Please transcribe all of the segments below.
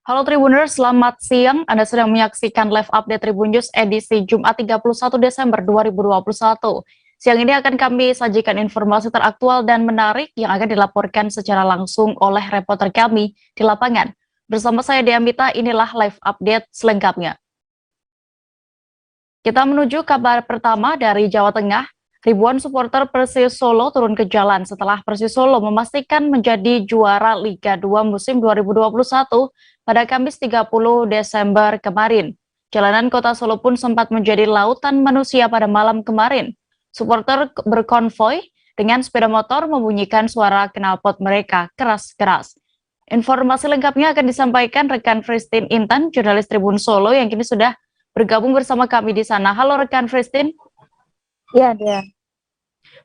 Halo Tribuners, selamat siang. Anda sedang menyaksikan live update Tribun News edisi Jumat 31 Desember 2021. Siang ini akan kami sajikan informasi teraktual dan menarik yang akan dilaporkan secara langsung oleh reporter kami di lapangan. Bersama saya Diamita, inilah live update selengkapnya. Kita menuju kabar pertama dari Jawa Tengah. Ribuan supporter Persis Solo turun ke jalan setelah Persis Solo memastikan menjadi juara Liga 2 musim 2021 pada Kamis 30 Desember kemarin. Jalanan kota Solo pun sempat menjadi lautan manusia pada malam kemarin. Supporter berkonvoy dengan sepeda motor membunyikan suara knalpot mereka keras-keras. Informasi lengkapnya akan disampaikan rekan Christine Intan, jurnalis Tribun Solo yang kini sudah bergabung bersama kami di sana. Halo rekan Christine. Iya, dia.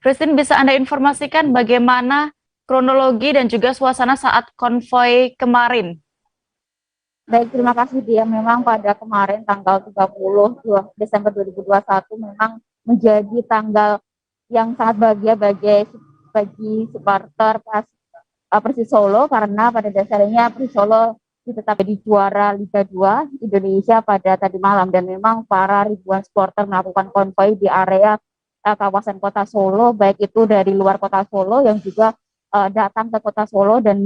Christine, bisa Anda informasikan bagaimana kronologi dan juga suasana saat konvoi kemarin? Baik, terima kasih dia. Memang pada kemarin tanggal 30 Desember 2021 memang menjadi tanggal yang sangat bahagia bagi supporter Persis Solo karena pada dasarnya Persis Solo ditetapkan di juara Liga 2 Indonesia pada tadi malam, dan memang para ribuan supporter melakukan konvoi di area kawasan kota Solo, baik itu dari luar kota Solo yang juga datang ke kota Solo dan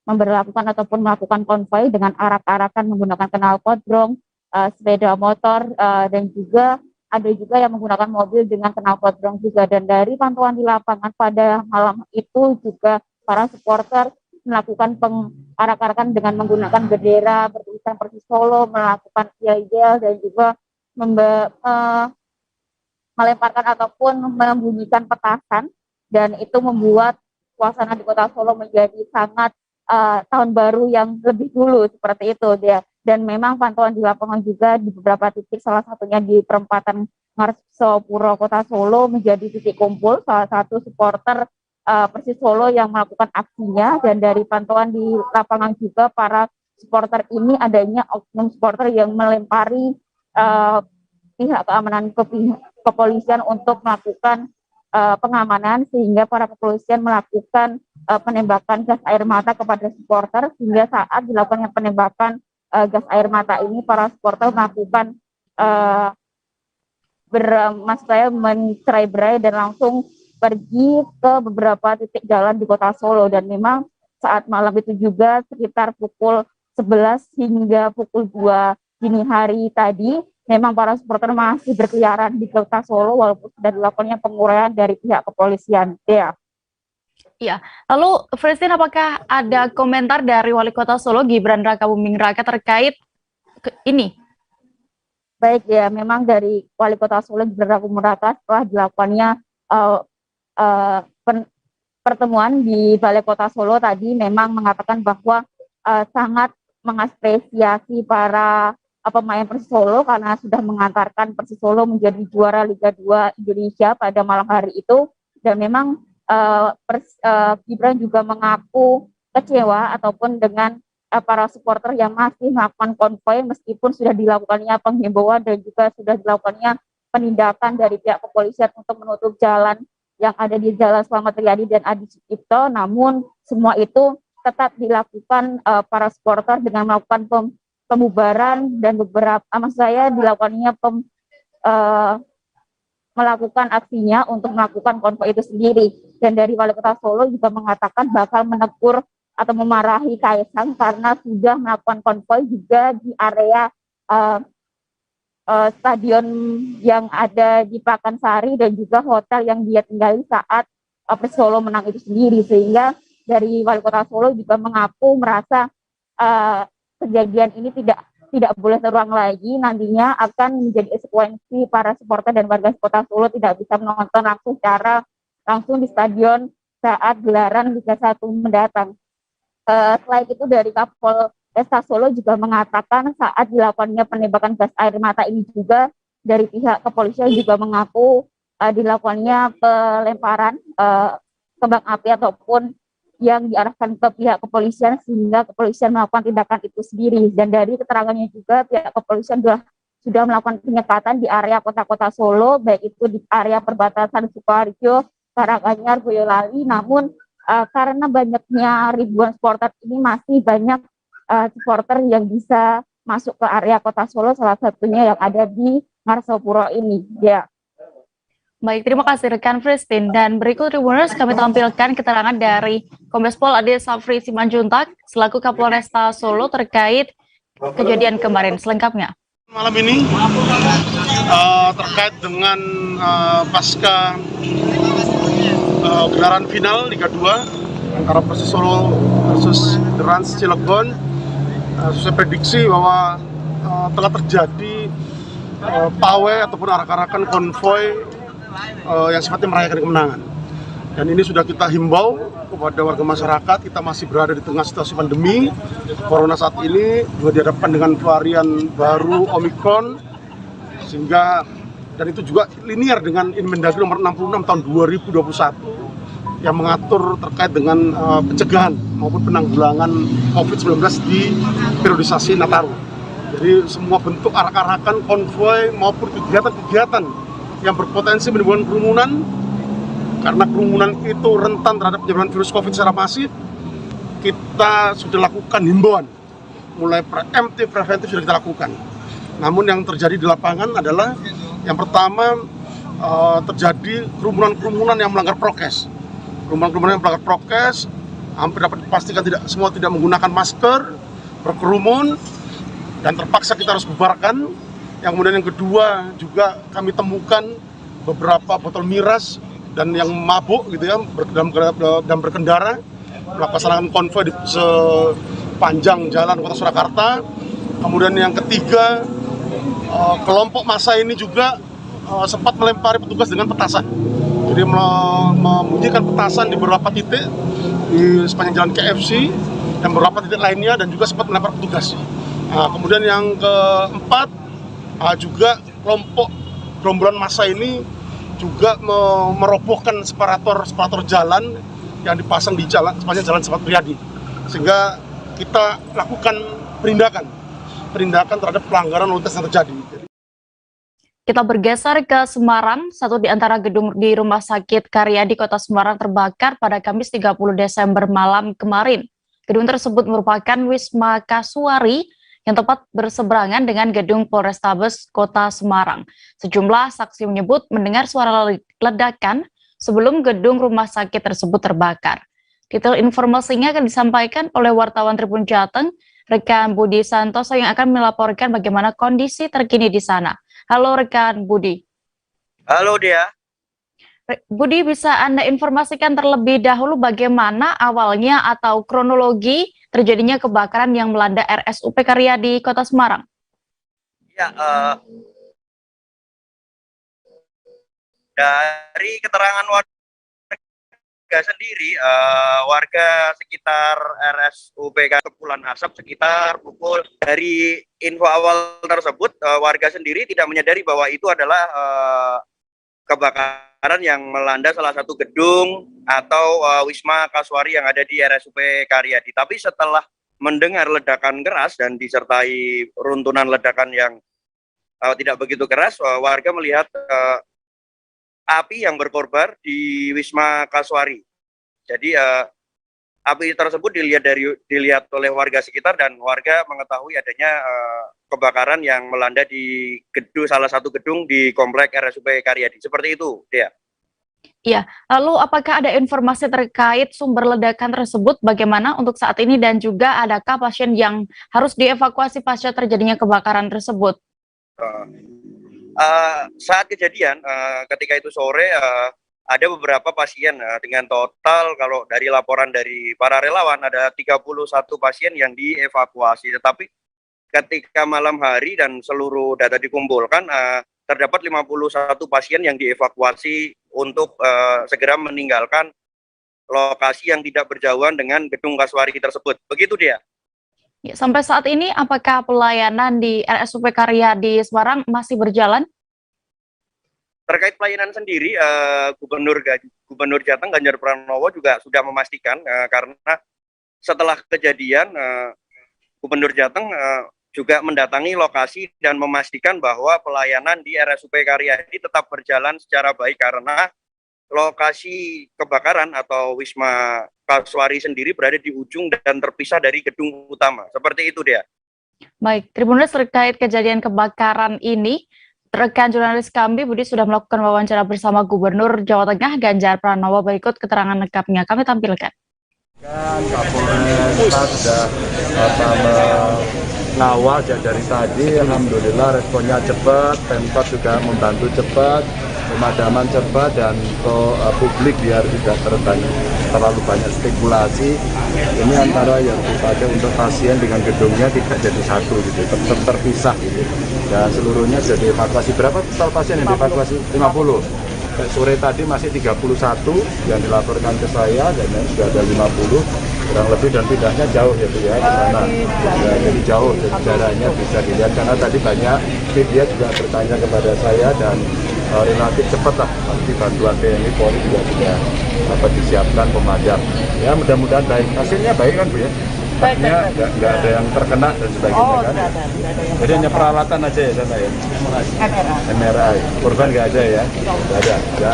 memberlakukan ataupun melakukan konvoi dengan arak-arakan menggunakan knalpot, drone, sepeda motor, dan juga ada juga yang menggunakan mobil dengan knalpot drone juga. Dan dari pantauan di lapangan pada malam itu juga para supporter melakukan arak-arakan dengan menggunakan bendera bertulisan Persis Solo, melakukan yel-yel dan juga melemparkan ataupun membunyikan petasan, dan itu membuat suasana di kota Solo menjadi sangat tahun baru yang lebih dulu seperti itu dia. Dan memang pantauan di lapangan juga di beberapa titik, salah satunya di perempatan Ngarsopuro kota Solo menjadi titik kumpul salah satu supporter Persis Solo yang melakukan aksinya. Dan dari pantauan di lapangan juga para supporter ini adanya oknum supporter yang melempari pihak keamanan kepolisian untuk melakukan pengamanan, sehingga para kepolisian melakukan penembakan gas air mata kepada supporter, sehingga saat dilakukan penembakan gas air mata ini para supporter melakukan mencerai-berai dan langsung pergi ke beberapa titik jalan di kota Solo. Dan memang saat malam itu juga sekitar pukul 11 hingga pukul 2 dini hari tadi, memang para supporter masih berkeliaran di kota Solo walaupun sudah dilakukannya penguraian dari pihak kepolisian. Ya. Iya. Lalu, Christine, apakah ada komentar dari Wali Kota Solo Gibran Rakabuming Raka terkait ini? Baik ya, memang dari Wali Kota Solo Gibran Rakabuming Raka setelah dilakukannya uh, uh, pertemuan di Balai Kota Solo tadi memang mengatakan bahwa sangat mengapresiasi para pemain Persis Solo karena sudah mengantarkan Persis Solo menjadi juara Liga 2 Indonesia pada malam hari itu. Dan memang Gibran juga mengaku kecewa ataupun dengan para supporter yang masih melakukan konvoi meskipun sudah dilakukannya penghimbauan dan juga sudah dilakukannya penindakan dari pihak kepolisian untuk menutup jalan yang ada di Jalan Slamet Riyadi dan Adi Sucipto. Namun semua itu tetap dilakukan para supporter dengan melakukan pemubaran dan beberapa dilakukannya melakukan aksinya untuk melakukan konvoi itu sendiri. Dan dari Wali Kota Solo juga mengatakan bakal menegur atau memarahi Kaisang karena sudah melakukan konvoi juga di area stadion yang ada di Pakansari dan juga hotel yang dia tinggali saat Persis Solo menang itu sendiri. Sehingga dari Wali Kota Solo juga mengaku merasa kejadian ini tidak boleh terulang lagi. Nantinya akan menjadi konsekuensi para supporter dan warga Kota Solo tidak bisa menonton langsung di stadion saat gelaran Liga 1 mendatang. Selain itu dari Kapolresta Solo juga mengatakan saat dilakukannya penembakan gas air mata ini juga dari pihak kepolisian juga mengaku dilakukannya pelemparan kembang api ataupun yang diarahkan ke pihak kepolisian sehingga kepolisian melakukan tindakan itu sendiri. Dan dari keterangannya juga pihak kepolisian sudah melakukan penyekatan di area kota-kota Solo, baik itu di area perbatasan Sukoharjo, Karanganyar, Boyolali. Namun karena banyaknya ribuan supporter ini masih banyak supporter yang bisa masuk ke area Kota Solo, salah satunya yang ada di Ngarsopuro ini. Ya. Baik, terima kasih rekan Christine. Dan berikut Tribuners kami tampilkan keterangan dari Kombes Pol Ade Safri Simanjuntak selaku Kapolresta Solo terkait kejadian kemarin. Selengkapnya. Malam ini terkait dengan pasca gelaran final Liga 2 antara Persis Solo versus The Rans Cilegon, sesuai prediksi bahwa telah terjadi pawai ataupun arak-arakan konvoy yang sifatnya merayakan kemenangan. Dan ini sudah kita himbau kepada warga masyarakat. Kita masih berada di tengah situasi pandemi Corona saat ini, juga dihadapkan dengan varian baru Omicron, sehingga dan itu juga linear dengan Inmendagri nomor 66 tahun 2021 yang mengatur terkait dengan pencegahan maupun penanggulangan COVID-19 di periodisasi Nataru. Jadi semua bentuk arak-arakan, konvoy maupun kegiatan-kegiatan yang berpotensi menimbulkan kerumunan, karena kerumunan itu rentan terhadap penyebaran virus COVID secara masif, kita sudah lakukan himbauan, mulai preemptif, preventif sudah kita lakukan. Namun yang terjadi di lapangan adalah yang pertama terjadi kerumunan-kerumunan yang melanggar prokes. Kerumunan-kerumunan yang melanggar prokes hampir dapat dipastikan semua tidak menggunakan masker, berkerumun, dan terpaksa kita harus bubarkan. Yang kemudian yang kedua juga kami temukan beberapa botol miras dan yang mabuk gitu ya dan berkendara melaksanakan konvoy di sepanjang jalan Kota Surakarta. Kemudian yang ketiga, kelompok massa ini juga sempat melempari petugas dengan petasan. Jadi membunyikan petasan di beberapa titik di sepanjang jalan KFC dan beberapa titik lainnya, dan juga sempat melempar petugas. Kemudian yang keempat, juga kelompok gerombolan massa ini juga merobohkan separator jalan yang dipasang di sepanjang jalan Sahabat Priyadi, sehingga kita lakukan penindakan terhadap pelanggaran lalu lintas yang terjadi. Kita bergeser ke Semarang. Satu di antara gedung di Rumah Sakit Karyadi Kota Semarang terbakar pada Kamis 30 Desember malam kemarin. Gedung tersebut merupakan Wisma Kasuari yang tepat berseberangan dengan gedung Polrestabes Kota Semarang. Sejumlah saksi menyebut mendengar suara ledakan sebelum gedung rumah sakit tersebut terbakar. Detail informasinya akan disampaikan oleh wartawan Tribun Jateng, rekan Budi Santoso yang akan melaporkan bagaimana kondisi terkini di sana. Halo rekan Budi. Halo Dia. Budi, bisa Anda informasikan terlebih dahulu bagaimana awalnya atau kronologi terjadinya kebakaran yang melanda RSUP Karyadi Kota Semarang? Ya, dari keterangan warga sendiri, warga sekitar RSUP kepulan asap sekitar pukul, dari info awal tersebut, warga sendiri tidak menyadari bahwa itu adalah kebakaran yang melanda salah satu gedung atau Wisma Kasuari yang ada di RSUP Karyadi. Tapi setelah mendengar ledakan keras dan disertai runtunan ledakan yang tidak begitu keras, warga melihat api yang berkorbar di Wisma Kasuari. Jadi api tersebut dilihat oleh warga sekitar, dan warga mengetahui adanya kebakaran yang melanda di salah satu gedung di komplek RSUP Karyadi. Seperti itu, Dea. Iya, lalu apakah ada informasi terkait sumber ledakan tersebut bagaimana untuk saat ini, dan juga adakah pasien yang harus dievakuasi pasca terjadinya kebakaran tersebut? Saat kejadian, ketika itu sore, ada beberapa pasien dengan total, kalau dari laporan dari para relawan, ada 31 pasien yang dievakuasi. Tetapi ketika malam hari dan seluruh data dikumpulkan, terdapat 51 pasien yang dievakuasi untuk segera meninggalkan lokasi yang tidak berjauhan dengan gedung Kasuari tersebut. Begitu dia. Ya, sampai saat ini apakah pelayanan di RSUP Karyadi Semarang masih berjalan? Terkait pelayanan sendiri, Gubernur Jateng Ganjar Pranowo juga sudah memastikan, karena setelah kejadian Gubernur Jateng juga mendatangi lokasi dan memastikan bahwa pelayanan di RSUP Karyadi tetap berjalan secara baik, karena lokasi kebakaran atau Wisma Kasuari sendiri berada di ujung dan terpisah dari gedung utama. Seperti itu dia. Baik, Tribuners, terkait kejadian kebakaran ini, rekan jurnalis kami Budi sudah melakukan wawancara bersama Gubernur Jawa Tengah Ganjar Pranowo. Berikut keterangan lengkapnya kami tampilkan. Kapolres sudah mengawal dari tadi, alhamdulillah responnya cepat, Pemkot juga membantu cepat, pemadaman cepat, dan untuk publik biar tidak terlalu banyak spekulasi. Ini antara yang dipakai untuk pasien dengan gedungnya tidak jadi satu gitu, terpisah gitu. Dan seluruhnya sudah dievakuasi. Berapa total pasien yang dievakuasi? 50. Sore tadi masih 31 yang dilaporkan ke saya, dan sudah ada 50 kurang lebih, dan pindahnya jauh ya Bu ya, ke sana. Ya, jadi jauh, jadi jaraknya bisa dilihat karena tadi banyak media juga bertanya kepada saya, dan relatif cepat lah nanti bantuan TNI Polri juga sudah disiapkan pemadam. Ya mudah-mudahan baik. Hasilnya baik kan Bu ya? Artinya nggak ada yang terkena dan sebagainya kan? Jadi hanya peralatan aja ya sana ya? MRI. Korban nggak ada ya? Nggak ada. Ya,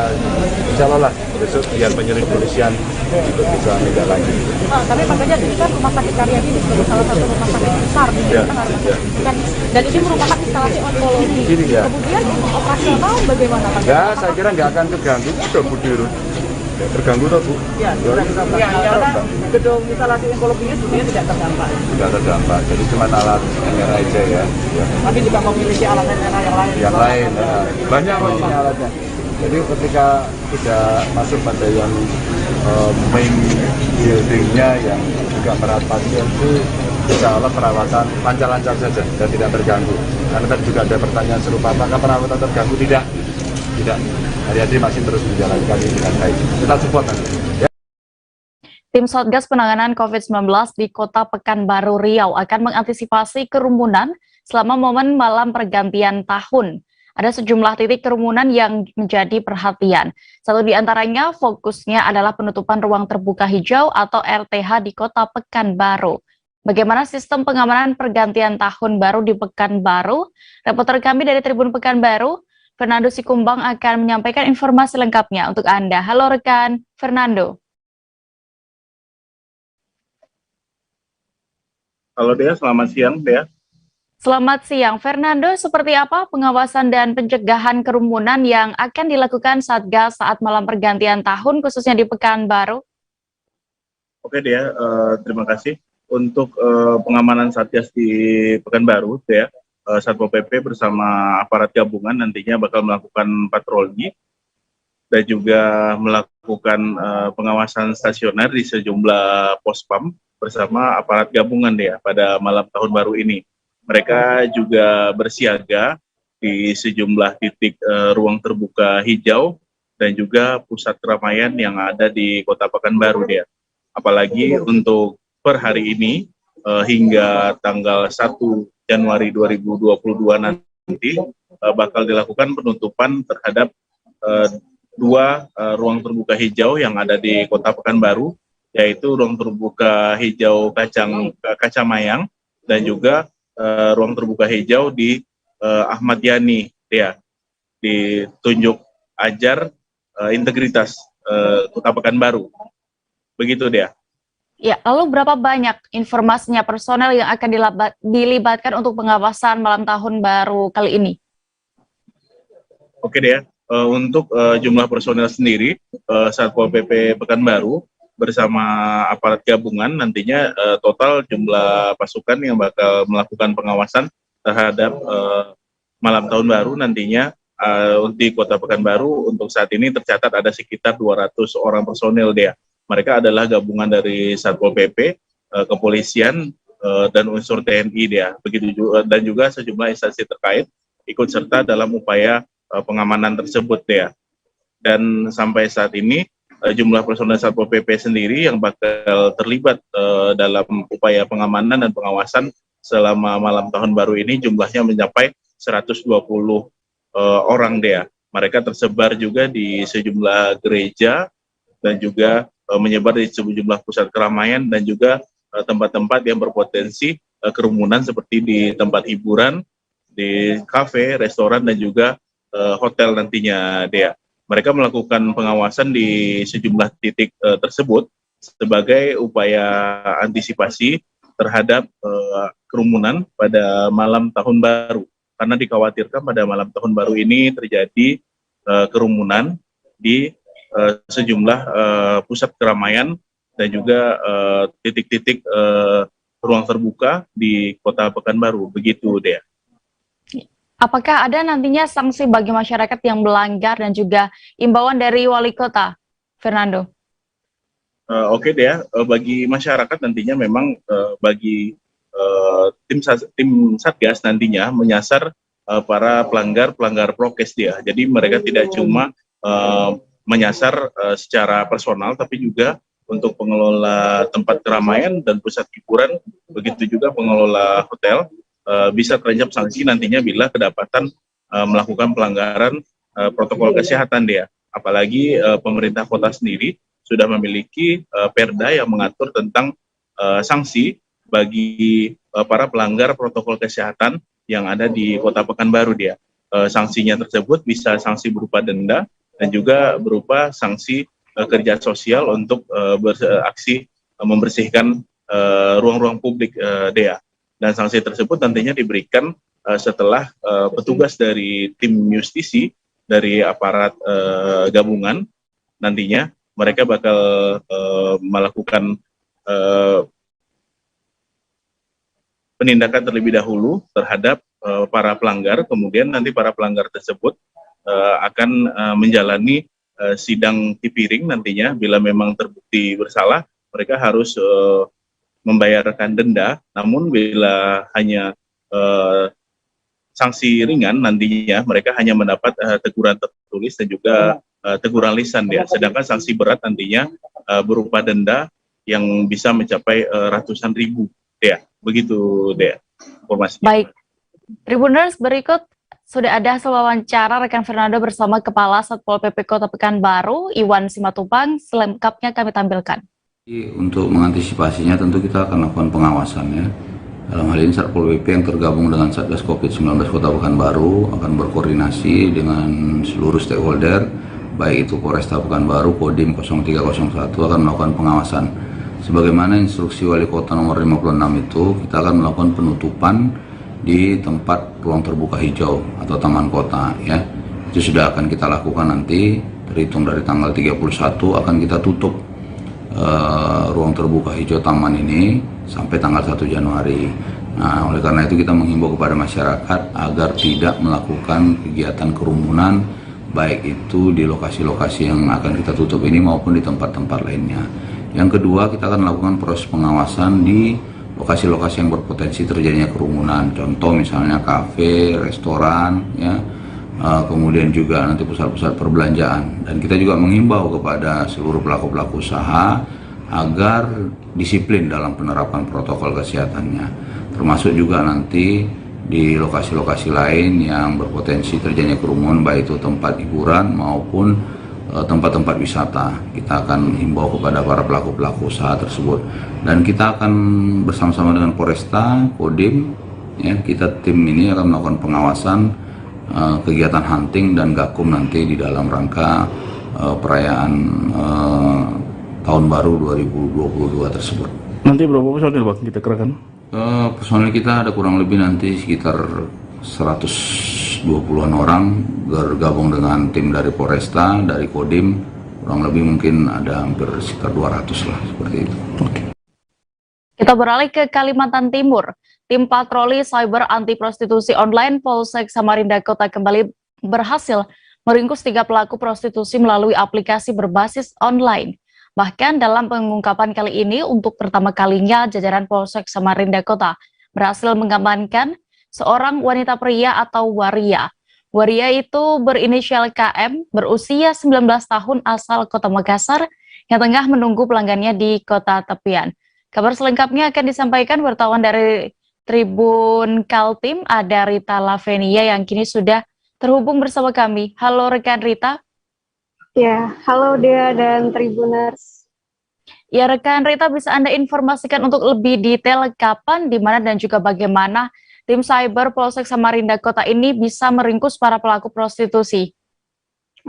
insya Allah lah besok biar penyelidik polisian untuk bisa tindak lanjut. Tapi makanya ini kan Rumah Sakit Karyadi sebagai salah satu rumah sakit besar di Jakarta. Dan ini merupakan instalasi onkologi. Ya. Kemudian operasional bagaimana Pak? Ya, saya kira nggak akan keganggu. Sudah Bu Dirut. Ya, terganggu toh Bu? Ya, karena gedung instalasi onkologinya sebenarnya tidak terdampak. Tidak terdampak, jadi cuma alat MRI aja ya. Tapi juga memiliki alat MRI yang lain. Yang lain, banyak ini alatnya. Jadi ketika tidak masuk pada yang main buildingnya yang juga merawat pasien itu, insya Allah perawatan lancar-lancar saja dan tidak terganggu. Karena tadi juga ada pertanyaan serupa, apakah perawatan terganggu? Tidak. Hari-hari masih terus menjalankan ini dengan baik. Kita support nanti. Ya. Tim Satgas Penanganan COVID-19 di Kota Pekanbaru Riau akan mengantisipasi kerumunan selama momen malam pergantian tahun. Ada sejumlah titik kerumunan yang menjadi perhatian. Satu di antaranya fokusnya adalah penutupan ruang terbuka hijau atau RTH di Kota Pekanbaru. Bagaimana sistem pengamanan pergantian tahun baru di Pekanbaru? Reporter kami dari Tribun Pekanbaru, Fernando Sikumbang, akan menyampaikan informasi lengkapnya untuk Anda. Halo rekan Fernando. Halo Dea, selamat siang Dea. Selamat siang, Fernando. Seperti apa pengawasan dan pencegahan kerumunan yang akan dilakukan Satgas saat malam pergantian tahun, khususnya di Pekanbaru? Oke Dea, terima kasih. Untuk pengamanan Satgas di Pekanbaru, Dea, Satpol PP bersama aparat gabungan nantinya bakal melakukan patroli dan juga melakukan pengawasan stasioner di sejumlah pospam bersama aparat gabungan Dea pada malam tahun baru ini. Mereka juga bersiaga di sejumlah titik ruang terbuka hijau dan juga pusat keramaian yang ada di Kota Pekanbaru Dea. Apalagi untuk per hari ini hingga tanggal 1 Januari 2022 nanti bakal dilakukan penutupan terhadap dua ruang terbuka hijau yang ada di Kota Pekanbaru, yaitu ruang terbuka hijau Kacamayang dan juga ruang terbuka hijau di Ahmad Yani, ya, di Tunjuk Ajar Integritas Kota Pekanbaru. Begitu dia. Ya, lalu berapa banyak informasinya personel yang akan dilibatkan untuk pengawasan malam tahun baru kali ini? Oke deh, untuk jumlah personel sendiri, Satpol PP Pekanbaru bersama aparat gabungan nantinya total jumlah pasukan yang bakal melakukan pengawasan terhadap malam tahun baru nantinya di Kota Pekanbaru untuk saat ini tercatat ada sekitar 200 orang personel dia. Mereka adalah gabungan dari Satpol PP, kepolisian, dan unsur TNI dia. Begitu juga, dan juga sejumlah instansi terkait ikut serta dalam upaya pengamanan tersebut dia. Dan sampai saat ini jumlah personel Satpol PP sendiri yang bakal terlibat dalam upaya pengamanan dan pengawasan selama malam tahun baru ini jumlahnya mencapai 120 orang dia. Mereka tersebar juga di sejumlah gereja dan juga menyebar di sejumlah pusat keramaian dan juga tempat-tempat yang berpotensi kerumunan seperti di tempat hiburan, di kafe, restoran, dan juga hotel nantinya, Dea. mereka melakukan pengawasan di sejumlah titik tersebut sebagai upaya antisipasi terhadap kerumunan pada malam tahun baru. Karena dikhawatirkan pada malam tahun baru ini terjadi kerumunan di sejumlah pusat keramaian dan juga titik-titik ruang terbuka di Kota Pekanbaru. Begitu, Dea. Apakah ada nantinya sanksi bagi masyarakat yang melanggar dan juga imbauan dari wali kota, Fernando? Oke, Dea, bagi masyarakat nantinya memang bagi tim Satgas nantinya menyasar para pelanggar prokes, Dea. Jadi mereka tidak cuma menyasar secara personal, tapi juga untuk pengelola tempat keramaian dan pusat hiburan, begitu juga pengelola hotel, bisa terancam sanksi nantinya bila kedapatan melakukan pelanggaran protokol kesehatan, Dea. Apalagi pemerintah kota sendiri sudah memiliki perda yang mengatur tentang sanksi bagi para pelanggar protokol kesehatan yang ada di Kota Pekanbaru, Dea. Sanksinya tersebut bisa sanksi berupa denda dan juga berupa sanksi kerja sosial untuk beraksi membersihkan ruang-ruang publik, Dea. Dan sanksi tersebut nantinya diberikan setelah petugas dari tim justisi dari aparat gabungan nantinya mereka bakal melakukan penindakan terlebih dahulu terhadap para pelanggar, kemudian nanti para pelanggar tersebut akan menjalani sidang tipiring nantinya. Bila memang terbukti bersalah, mereka harus membayarkan denda, namun bila hanya sanksi ringan nantinya mereka hanya mendapat teguran tertulis dan juga teguran lisan, Dea. Sedangkan sanksi berat nantinya berupa denda yang bisa mencapai ratusan ribu, Dea. Begitu, Dea, informasinya. Baik, Tribuners, berikut sudah ada wawancara rekan Fernando bersama Kepala Satpol PP Kota Pekanbaru, Iwan Simatupang. Selengkapnya kami tampilkan. Untuk mengantisipasinya tentu kita akan lakukan pengawasan, ya. Dalam hal ini Satpol PP yang tergabung dengan Satgas COVID-19 Kota Pekanbaru akan berkoordinasi dengan seluruh stakeholder, baik itu Polresta Pekanbaru, Kodim 0301 akan melakukan pengawasan. Sebagaimana instruksi Wali Kota nomor 56 itu, kita akan melakukan penutupan di tempat ruang terbuka hijau atau taman kota, ya. Itu sudah akan kita lakukan nanti, terhitung dari tanggal 31 akan kita tutup ruang terbuka hijau taman ini sampai tanggal 1 Januari. Nah, oleh karena itu kita menghimbau kepada masyarakat agar tidak melakukan kegiatan kerumunan, baik itu di lokasi-lokasi yang akan kita tutup ini maupun di tempat-tempat lainnya. Yang kedua, kita akan melakukan proses pengawasan di lokasi-lokasi yang berpotensi terjadinya kerumunan. Contoh misalnya kafe, restoran, ya. Kemudian juga nanti pusat-pusat perbelanjaan. Dan kita juga menghimbau kepada seluruh pelaku-pelaku usaha agar disiplin dalam penerapan protokol kesehatannya. Termasuk juga nanti di lokasi-lokasi lain yang berpotensi terjadinya kerumunan, baik itu tempat hiburan maupun tempat-tempat wisata. Kita akan himbau kepada para pelaku-pelaku usaha tersebut. Dan kita akan bersama-sama dengan Polresta, Kodim, ya, kita tim ini akan melakukan pengawasan kegiatan hunting dan gakum nanti di dalam rangka perayaan tahun baru 2022 tersebut. Nanti berapa personil, Bang, kita kerahkan? Personil kita ada kurang lebih nanti sekitar 120-an orang bergabung dengan tim dari Polresta, dari Kodim, kurang lebih mungkin ada hampir sekitar 200 lah, seperti itu. Kita beralih ke Kalimantan Timur. Tim patroli cyber anti prostitusi online Polsek Samarinda Kota kembali berhasil meringkus 3 pelaku prostitusi melalui aplikasi berbasis online. Bahkan dalam pengungkapan kali ini, untuk pertama kalinya jajaran Polsek Samarinda Kota berhasil mengamankan seorang wanita pria atau waria. Waria itu berinisial KM, berusia 19 tahun, asal Kota Makassar, yang tengah menunggu pelanggannya di kota tepian. Kabar selengkapnya akan disampaikan wartawan dari Tribun Kaltim, ada Rita Lavenia yang kini sudah terhubung bersama kami. Halo rekan Rita. Ya, halo Dea dan Tribuners. Ya, rekan Rita, bisa Anda informasikan untuk lebih detail kapan, di mana, dan juga bagaimana tim cyber Polsek Samarinda Kota ini bisa meringkus para pelaku prostitusi?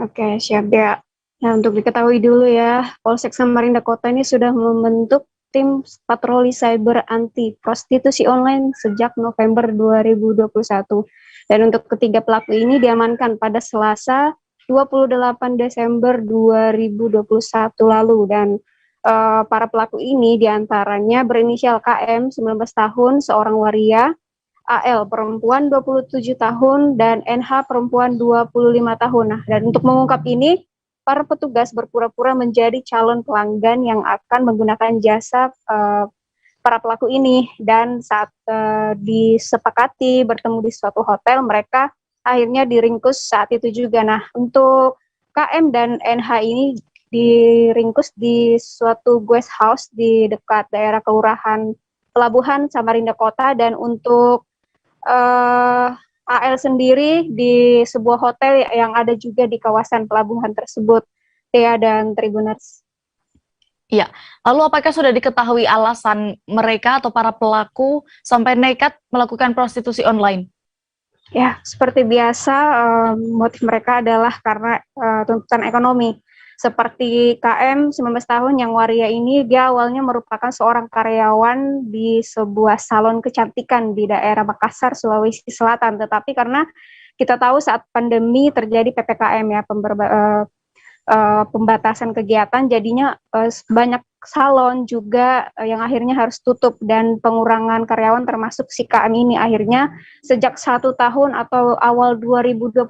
Oke, siap ya. Nah, untuk diketahui dulu ya, Polsek Samarinda Kota ini sudah membentuk tim patroli cyber anti prostitusi online sejak November 2021. Dan untuk ketiga pelaku ini diamankan pada Selasa 28 Desember 2021 lalu. Dan para pelaku ini diantaranya berinisial KM 19 tahun, seorang waria, AL perempuan 27 tahun, dan NH perempuan 25 tahun. Nah, dan untuk mengungkap ini, para petugas berpura-pura menjadi calon pelanggan yang akan menggunakan jasa para pelaku ini. Dan saat disepakati bertemu di suatu hotel, mereka akhirnya diringkus saat itu juga. Nah, untuk KM dan NH ini diringkus di suatu guest house di dekat daerah Kelurahan Pelabuhan Samarinda Kota, dan untuk AL sendiri di sebuah hotel yang ada juga di kawasan pelabuhan tersebut. Dea dan Tribuners. Iya, lalu apakah sudah diketahui alasan mereka atau para pelaku sampai nekat melakukan prostitusi online? Ya, seperti biasa, motif mereka adalah karena tuntutan ekonomi. Seperti KM 19 tahun yang waria ini, dia awalnya merupakan seorang karyawan di sebuah salon kecantikan di daerah Makassar, Sulawesi Selatan. Tetapi karena kita tahu saat pandemi terjadi PPKM ya, pembatasan kegiatan, jadinya banyak salon juga yang akhirnya harus tutup, dan pengurangan karyawan termasuk si KM ini akhirnya sejak 1 tahun atau awal 2021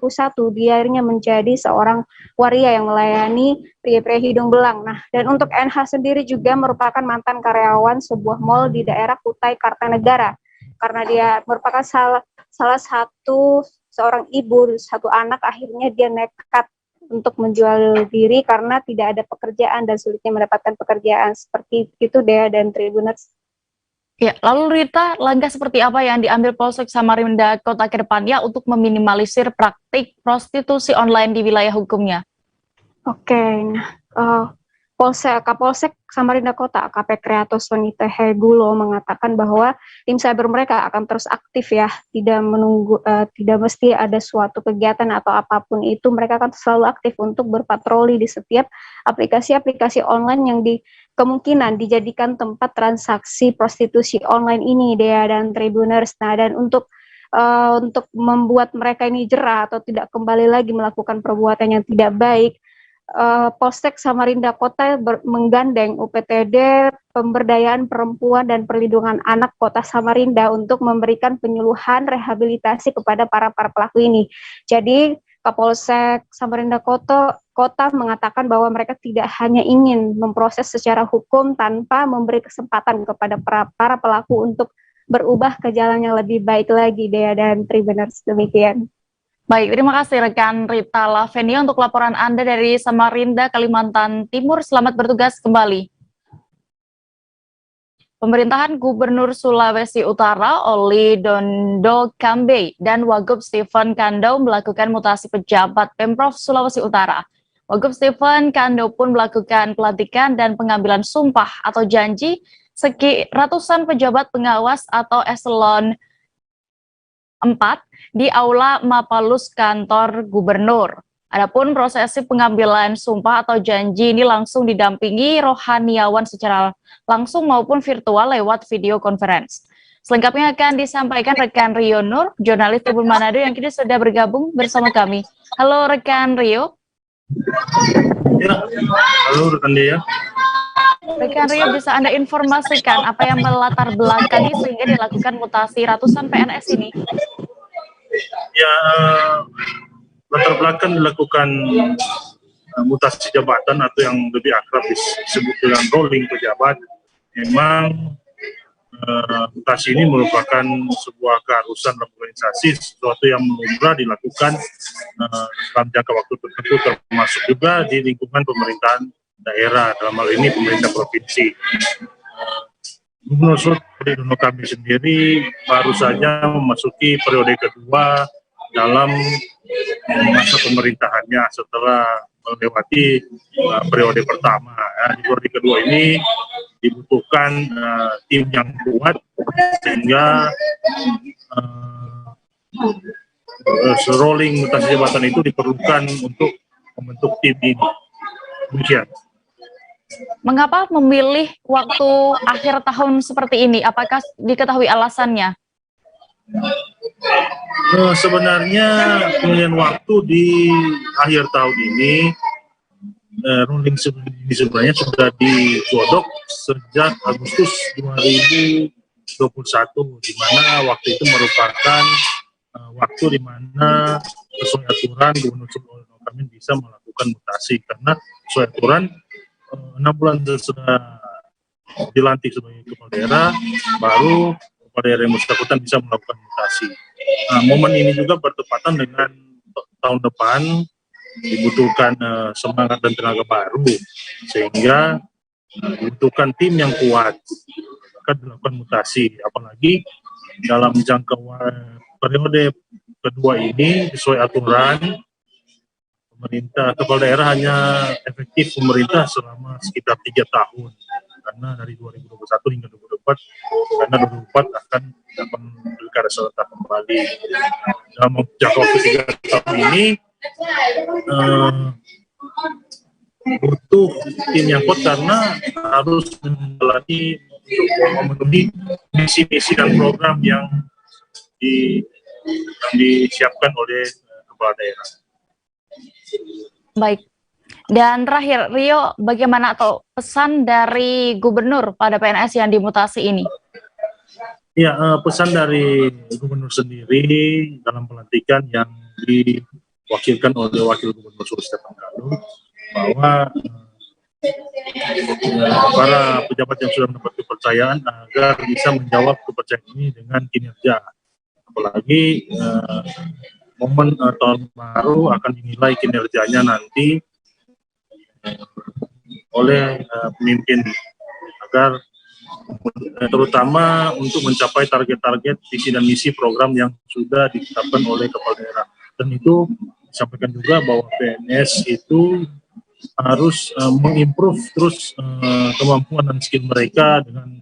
dia akhirnya menjadi seorang waria yang melayani pria-pria hidung belang. Nah, dan untuk NH sendiri juga merupakan mantan karyawan sebuah mall di daerah Kutai Kartanegara, karena dia merupakan salah satu seorang ibu, satu anak, akhirnya dia nekat untuk menjual diri karena tidak ada pekerjaan dan sulitnya mendapatkan pekerjaan. Seperti itu, Dea dan Tribuners. Ya, lalu Rita, langkah seperti apa yang diambil Polsek Samarinda Kota ke depannya untuk meminimalisir praktik prostitusi online di wilayah hukumnya? Oke, nah, Kapolsek Samarinda Kota AKP Kreato Sonite Hegulo mengatakan bahwa tim cyber mereka akan terus aktif ya, tidak menunggu, tidak mesti ada suatu kegiatan atau apapun itu, mereka akan selalu aktif untuk berpatroli di setiap aplikasi-aplikasi online yang kemungkinan dijadikan tempat transaksi prostitusi online ini, Dea dan Tribuners. Nah, dan untuk membuat mereka ini jera atau tidak kembali lagi melakukan perbuatan yang tidak baik, Polsek Samarinda Kota menggandeng UPTD Pemberdayaan Perempuan dan Perlindungan Anak Kota Samarinda untuk memberikan penyuluhan rehabilitasi kepada para pelaku ini. Jadi Kapolsek Samarinda Kota mengatakan bahwa mereka tidak hanya ingin memproses secara hukum tanpa memberi kesempatan kepada para pelaku untuk berubah ke jalan yang lebih baik lagi, Dea dan Tribuners. Demikian. Baik, terima kasih rekan Rita Lavenia untuk laporan Anda dari Samarinda, Kalimantan Timur. Selamat bertugas kembali. Pemerintahan Gubernur Sulawesi Utara Oli Dondo Kambe dan Wagub Stephen Kando melakukan mutasi pejabat Pemprov Sulawesi Utara. Wagub Stephen Kando pun melakukan pelantikan dan pengambilan sumpah atau janji ratusan pejabat pengawas atau eselon 4 di Aula Mapalus kantor gubernur. Adapun prosesi pengambilan sumpah atau janji ini langsung didampingi rohaniawan secara langsung maupun virtual lewat video conference. Selengkapnya akan disampaikan rekan Rio Nur, jurnalis Tribun Manado yang kini sudah bergabung bersama kami. Halo rekan Rio. Ya, halo rekan Dea. Rekan Rio, bisa Anda informasikan apa yang melatar belakangi sehingga dilakukan mutasi ratusan PNS ini? Ya, latar belakang dilakukan mutasi jabatan atau yang lebih akrab disebut dengan rolling pejabat. Memang mutasi ini merupakan sebuah keharusan dalam organisasi, sesuatu yang lumrah dilakukan dalam jangka waktu tertentu, termasuk juga di lingkungan pemerintahan daerah, dalam hal ini pemerintah provinsi. Gubernur Sulawesi Dono Kambe sendiri baru saja memasuki periode kedua dalam masa pemerintahannya setelah melewati periode pertama. Di periode kedua ini dibutuhkan tim yang kuat sehingga rolling mutasi jabatan itu diperlukan untuk membentuk tim ini. Demikian. Mengapa memilih waktu akhir tahun seperti ini? Apakah diketahui alasannya? Sebenarnya pemilihan waktu di akhir tahun ini ruling ini sebenarnya sudah digodok sejak Agustus 2021, di mana waktu itu merupakan waktu di mana sesuai aturan Gubernur kami bisa melakukan mutasi, karena sesuai aturan 6 bulan sudah dilantik sebagai kepala daerah, baru kepala daerah yang bersangkutan bisa melakukan mutasi. Nah, momen ini juga bertepatan dengan tahun depan dibutuhkan semangat dan tenaga baru, sehingga dibutuhkan tim yang kuat akan dilakukan mutasi, apalagi dalam jangka periode kedua ini sesuai aturan pemerintah, kepala daerah hanya efektif pemerintah selama sekitar 3 tahun, karena dari 2021 hingga 2024, karena 2024 akan pilkada serentak kembali. Dalam jangka waktu 3 tahun ini butuh tim yang kuat karena harus menjalani untuk memenuhi misi-misi dan program yang disiapkan oleh kepala daerah. Baik. Dan terakhir, Rio, bagaimana atau pesan dari gubernur pada PNS yang dimutasi ini? Ya, pesan dari gubernur sendiri dalam pelantikan yang diwakilkan oleh Wakil Gubernur Sulawesi Tenggara, bahwa para pejabat yang sudah mendapat kepercayaan agar bisa menjawab kepercayaan ini dengan kinerja. Apalagi momen tahun baru akan dinilai kinerjanya nanti oleh pemimpin, agar terutama untuk mencapai target-target visi dan misi program yang sudah ditetapkan oleh kepala daerah. Dan itu disampaikan juga bahwa PNS itu harus mengimprove terus kemampuan dan skill mereka dengan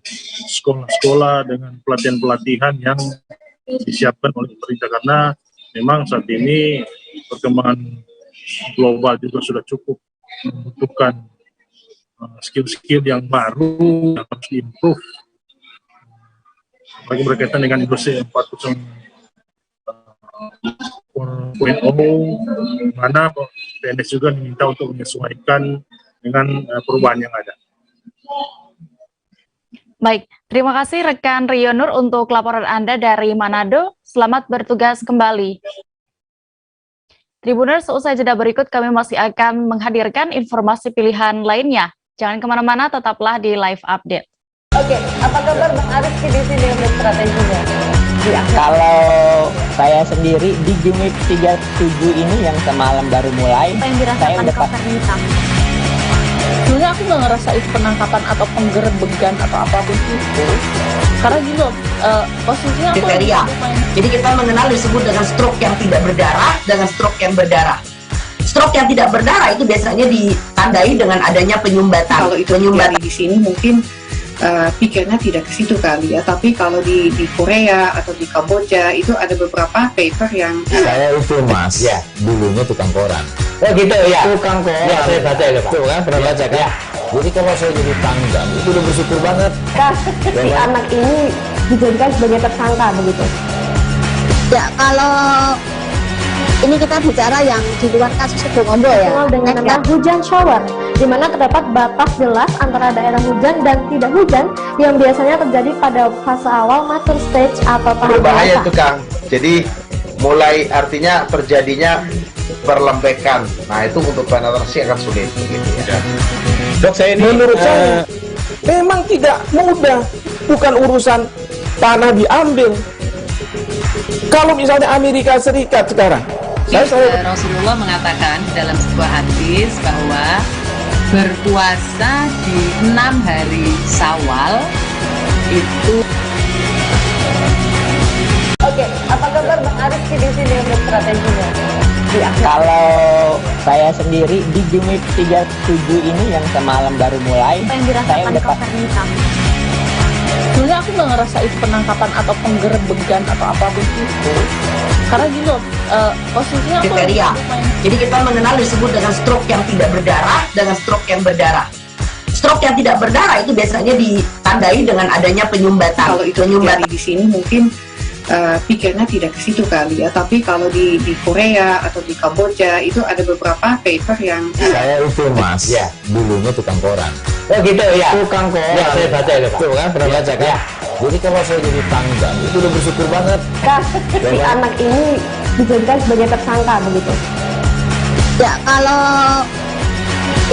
sekolah-sekolah, dengan pelatihan-pelatihan yang disiapkan oleh pemerintah, karena memang saat ini perkembangan global juga sudah cukup membutuhkan skill-skill yang baru yang harus diimprove, bagi berkaitan dengan industri 4.0, mana PNS juga diminta untuk menyesuaikan dengan perubahan yang ada. Baik, terima kasih rekan Rio Nur untuk laporan Anda dari Manado. Selamat bertugas kembali. Tribuners, seusai jeda berikut kami masih akan menghadirkan informasi pilihan lainnya. Jangan kemana-mana, tetaplah di Live Update. Oke, apa kabar Bang Arif di sini untuk strateginya? Ya, kalau saya sendiri di Gimik 37 ini yang semalam baru mulai, saya udah sebenarnya aku nggak ngerasa itu penangkapan atau penggerebegan atau apapun itu, karena gitu posisinya kriteria. Jadi kita mengenal disebut dengan stroke yang tidak berdarah dengan stroke yang berdarah. Stroke yang tidak berdarah itu biasanya ditandai dengan adanya penyumbatan. Kalau itu penyumbatan di sini mungkin pikirnya tidak ke situ kali ya, tapi kalau di Korea atau di Kamboja itu ada beberapa paper yang saya itu mas, ya dulunya tukang koran. Oh gitu ya, tukang koran. Ya saya baca ya Pak. Tuh kan pernah baca kan? Ya. Jadi kalau saya jadi tanggal itu udah bersyukur banget. Si anak ini dijadikan sebagai tersangka begitu. Ya kalau ini kita bicara yang di luar kasus Kedungombo ya. Dengan nama hujan shower, di mana terdapat batas jelas antara daerah hujan dan tidak hujan yang biasanya terjadi pada fase awal master stage atau tahap berbahaya itu Kang. Jadi mulai artinya terjadinya perlembekan. Nah itu untuk penetrasi akan sulit gitu ya. Dok saya ini menurut saya memang tidak mudah, bukan urusan tanah diambil. Kalau misalnya Amerika Serikat sekarang, Rasulullah mengatakan dalam sebuah hadis bahwa berpuasa di 6 hari Syawal itu. Oke, apa kabar Bang Arif di sini untuk strateginya? Kalau saya sendiri di Gimik 37 ini yang semalam baru mulai, saya udah sebenarnya Sebenarnya aku nggak ngerasa itu penangkapan atau penggerebekan atau apapun itu. Karena gini loh, posisinya aku kriteria. Jadi kita mengenal disebut dengan stroke yang tidak berdarah dengan stroke yang berdarah. Stroke yang tidak berdarah itu biasanya ditandai dengan adanya penyumbatan. Kalau itu terjadi di sini mungkin pikirnya tidak ke situ kali ya, tapi kalau di Korea atau di Kamboja itu ada beberapa paper yang saya itu mas, ya dulunya tukang koran. Oh gitu ya. Tukang koran. Ya saya baca itu Pak. Tuh kan pernah baca kan? Ya. Jadi kalau saya jadi pangdam itu udah bersyukur banget. Si anak ini dijadikan sebagai tersangka begitu. Ya kalau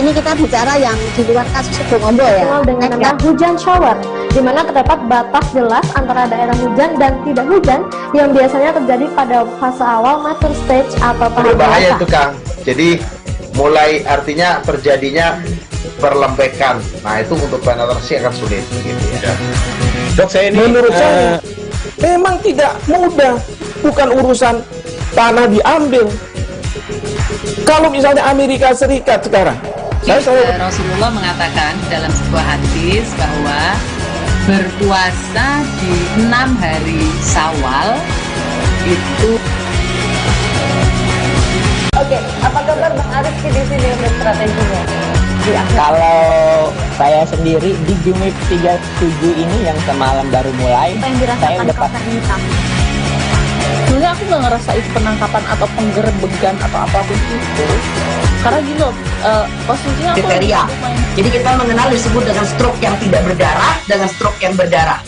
ini kita bicara yang di luar kasus Situbondo ya. Dengan nama hujan shower, di mana terdapat batas jelas antara daerah hujan dan tidak hujan yang biasanya terjadi pada fase awal mature stage atau tahap Berbahaya dewasa. itu Kang. Jadi mulai artinya terjadinya perlembekan. Nah itu untuk penetrasi akan sulit gitu ya. Dok, saya ini menurut saya memang tidak mudah, bukan urusan tanah diambil. Kalau misalnya Amerika Serikat sekarang, Rasulullah mengatakan dalam sebuah hadis bahwa berpuasa di 6 hari Syawal itu. Oke, apa kabar Bang Arif di sini untuk strateginya? Kalau saya sendiri di Jumip 37 ini yang semalam baru mulai, saya udah pas. Sebenarnya aku nggak ngerasa itu penangkapan atau penggerebekan atau apapun itu. Karena gini loh, posisinya aku kriteria. Jadi kita mengenal disebut dengan stroke yang tidak berdarah dengan stroke yang berdarah.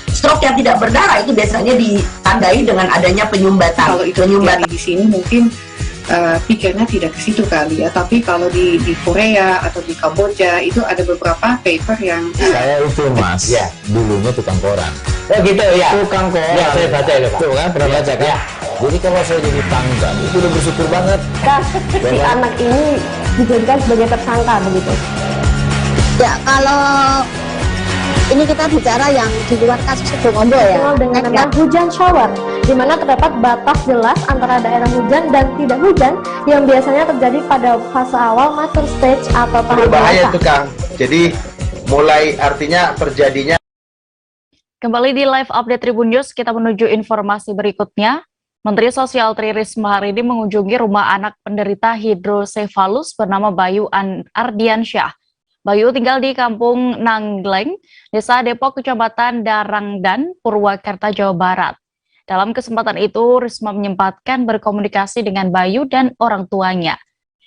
Stroke yang tidak berdarah itu biasanya ditandai dengan adanya penyumbatan. Kalau itu terjadi di sini mungkin pikirnya tidak ke situ kali ya, tapi kalau di Korea atau di Kamboja itu ada beberapa paper yang saya itu mas, ya dulunya tukang koran. Oh gitu ya. Tukang koran. Ya saya baca itu Pak. Tuh kan pernah baca kan? Jadi kalau saya jadi pangdam itu udah bersyukur banget. Si anak ini dijadikan sebagai tersangka begitu. Ya kalau ini kita bicara yang di luar kasus Situbondo ya. Dengan nama hujan shower, di mana terdapat batas jelas antara daerah hujan dan tidak hujan yang biasanya terjadi pada fase awal mature stage atau tahap Berbahaya dewasa. itu Kang. Jadi mulai artinya terjadinya. Kembali di live update Tribun News, kita menuju informasi berikutnya. Menteri Sosial Tri Risma hari ini mengunjungi rumah anak penderita hidrosefalus bernama Bayu Ardiansyah. Bayu tinggal di Kampung Nangleng, Desa Depok, Kecamatan Darangdan, Purwakarta, Jawa Barat. Dalam kesempatan itu, Risma menyempatkan berkomunikasi dengan Bayu dan orang tuanya.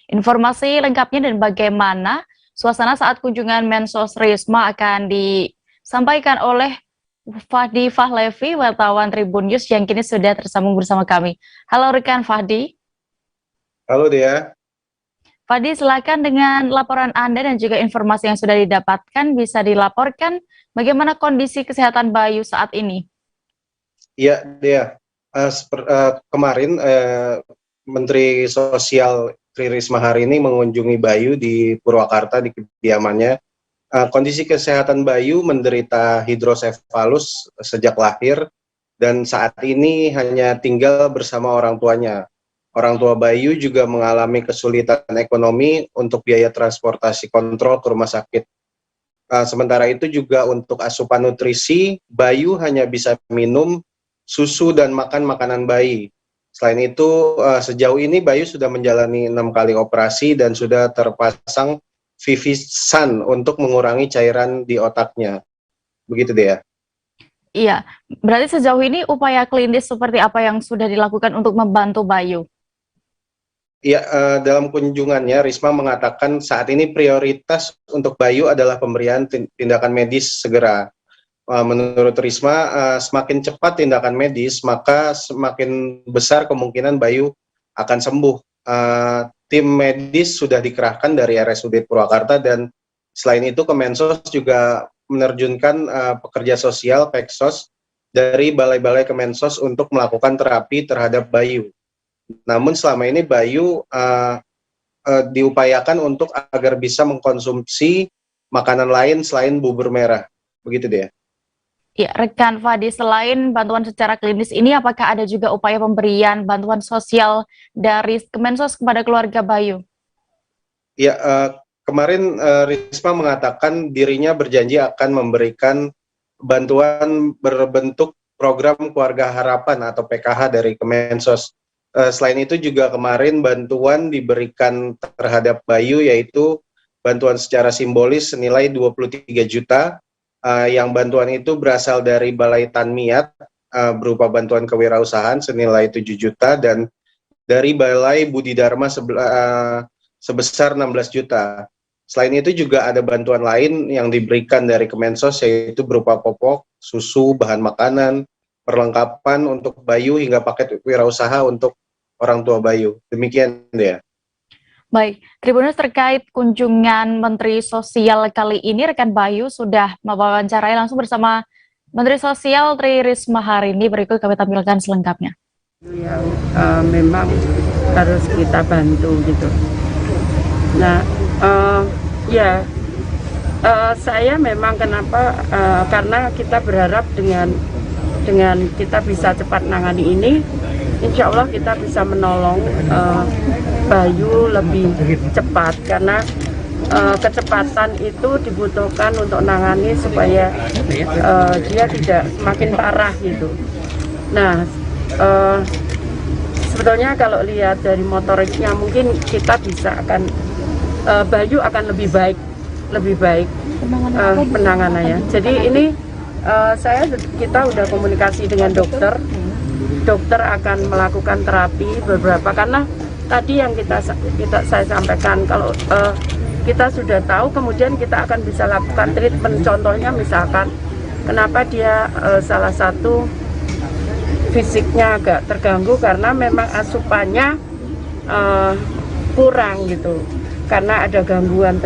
Informasi lengkapnya dan bagaimana suasana saat kunjungan Mensos Risma akan disampaikan oleh Fahdi Fahlevi, wartawan Tribun News yang kini sudah tersambung bersama kami. Halo rekan Fahdi. Halo Dea. Fahdi, silakan dengan laporan Anda dan juga informasi yang sudah didapatkan bisa dilaporkan bagaimana kondisi kesehatan Bayu saat ini. Iya Dea, kemarin Menteri Sosial Tri Risma hari ini mengunjungi Bayu di Purwakarta di kediamannya. Kondisi kesehatan Bayu menderita hidrosefalus sejak lahir dan saat ini hanya tinggal bersama orang tuanya. Orang tua Bayu juga mengalami kesulitan ekonomi untuk biaya transportasi kontrol ke rumah sakit. Sementara itu juga untuk asupan nutrisi, Bayu hanya bisa minum susu dan makan makanan bayi. Selain itu, sejauh ini Bayu sudah menjalani 6 kali operasi dan sudah terpasang Vivisan untuk mengurangi cairan di otaknya. Begitu Dea. Iya, berarti sejauh ini upaya klinis seperti apa yang sudah dilakukan untuk membantu Bayu? Ya, dalam kunjungannya Risma mengatakan saat ini prioritas untuk Bayu adalah pemberian tindakan medis segera. Menurut Risma, semakin cepat tindakan medis, maka semakin besar kemungkinan Bayu akan sembuh. Tim medis sudah dikerahkan dari RSUD Purwakarta dan selain itu Kemensos juga menerjunkan pekerja sosial Peksos dari balai-balai Kemensos untuk melakukan terapi terhadap Bayu. Namun selama ini Bayu diupayakan untuk agar bisa mengkonsumsi makanan lain selain bubur merah. Begitu dia. Ya, rekan Fahdi, selain bantuan secara klinis ini, apakah ada juga upaya pemberian bantuan sosial dari Kemensos kepada keluarga Bayu? Ya, kemarin Risma mengatakan dirinya berjanji akan memberikan bantuan berbentuk program Keluarga Harapan atau PKH dari Kemensos. Selain itu juga kemarin bantuan diberikan terhadap Bayu, yaitu bantuan secara simbolis senilai 23 juta, yang bantuan itu berasal dari Balai Tanmiat berupa bantuan kewirausahaan senilai 7 juta, dan dari Balai Budi Dharma sebesar 16 juta. Selain itu juga ada bantuan lain yang diberikan dari Kemensos, yaitu berupa popok, susu, bahan makanan, perlengkapan untuk Bayu, hingga paket wirausaha untuk orang tua Bayu. Demikian dia. Baik, Tribuners, terkait kunjungan Menteri Sosial kali ini, rekan Bayu sudah mewawancarai langsung bersama Menteri Sosial Tri Risma hari ini. Berikut kami tampilkan selengkapnya. Yang memang harus kita bantu gitu. Nah, saya memang kenapa? Karena kita berharap dengan kita bisa cepat nangani ini, insya Allah kita bisa menolong Bayu lebih cepat, karena kecepatan itu dibutuhkan untuk nangani supaya dia tidak semakin parah gitu. Nah, sebetulnya kalau lihat dari motoriknya mungkin kita bisa Bayu akan lebih baik penanganannya. Jadi ini kita udah komunikasi dengan dokter akan melakukan terapi beberapa, karena tadi yang saya sampaikan, kalau kita sudah tahu kemudian kita akan bisa lakukan treatment. Contohnya misalkan kenapa dia salah satu fisiknya agak terganggu karena memang asupannya kurang gitu, karena ada gangguan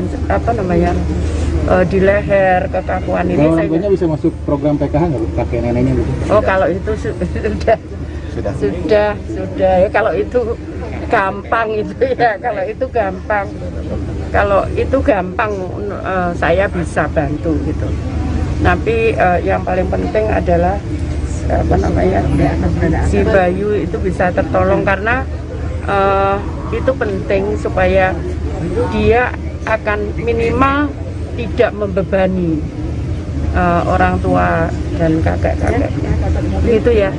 di leher, kekakuan ini. Saya bisa masuk program PKH nggak, kakek neneknya gitu? Oh, kalau itu sudah ya, kalau itu gampang itu ya, kalau itu gampang saya bisa bantu gitu. Tapi yang paling penting adalah si Bayu itu bisa tertolong, karena itu penting supaya dia akan minimal tidak membebani orang tua dan kakek-kakeknya. Gitu ya.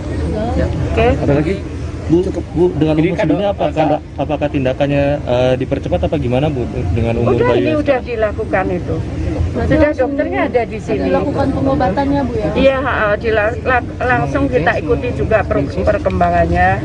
Oke. Ada lagi? Bu, dengan umur segini apakah tindakannya dipercepat apa gimana, Bu, dengan umur Bayu? Ini udah dilakukan itu. Sudah, dokternya ada di sini. Dilakukan pengobatannya, Bu, ya? Iya, langsung kita ikuti juga perkembangannya.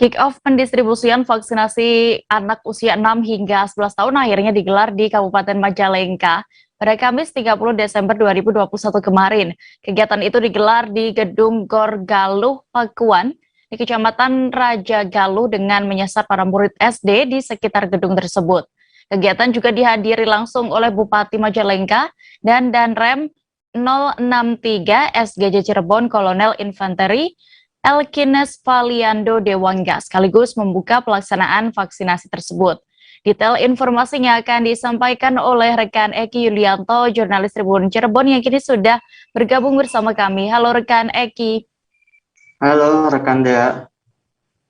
Kick-off pendistribusian vaksinasi anak usia 6 hingga 11 tahun akhirnya digelar di Kabupaten Majalengka pada Kamis 30 Desember 2021 kemarin. Kegiatan itu digelar di Gedung Gor Galuh, Pakuan, di Kecamatan Raja Galuh dengan menyasar para murid SD di sekitar gedung tersebut. Kegiatan juga dihadiri langsung oleh Bupati Majalengka dan Danrem 063 SGJ Cirebon Kolonel Infanteri Elkines Valiando Dewangga sekaligus membuka pelaksanaan vaksinasi tersebut. Detail informasinya akan disampaikan oleh rekan Eki Yulianto, jurnalis Tribun Cirebon yang kini sudah bergabung bersama kami. Halo rekan Eki. Halo rekan Dea.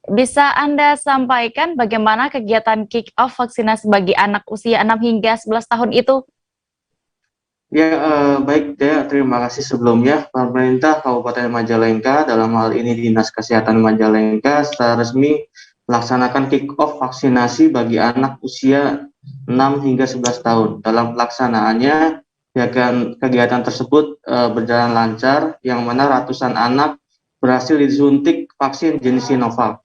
Bisa Anda sampaikan bagaimana kegiatan kick-off vaksinasi bagi anak usia 6 hingga 11 tahun itu? Ya, baik Dea, terima kasih sebelumnya. Pemerintah Kabupaten Majalengka, dalam hal ini Dinas Kesehatan Majalengka, secara resmi melaksanakan kick-off vaksinasi bagi anak usia 6 hingga 11 tahun. Dalam pelaksanaannya, kegiatan tersebut berjalan lancar, yang mana ratusan anak berhasil disuntik vaksin jenis Sinovac.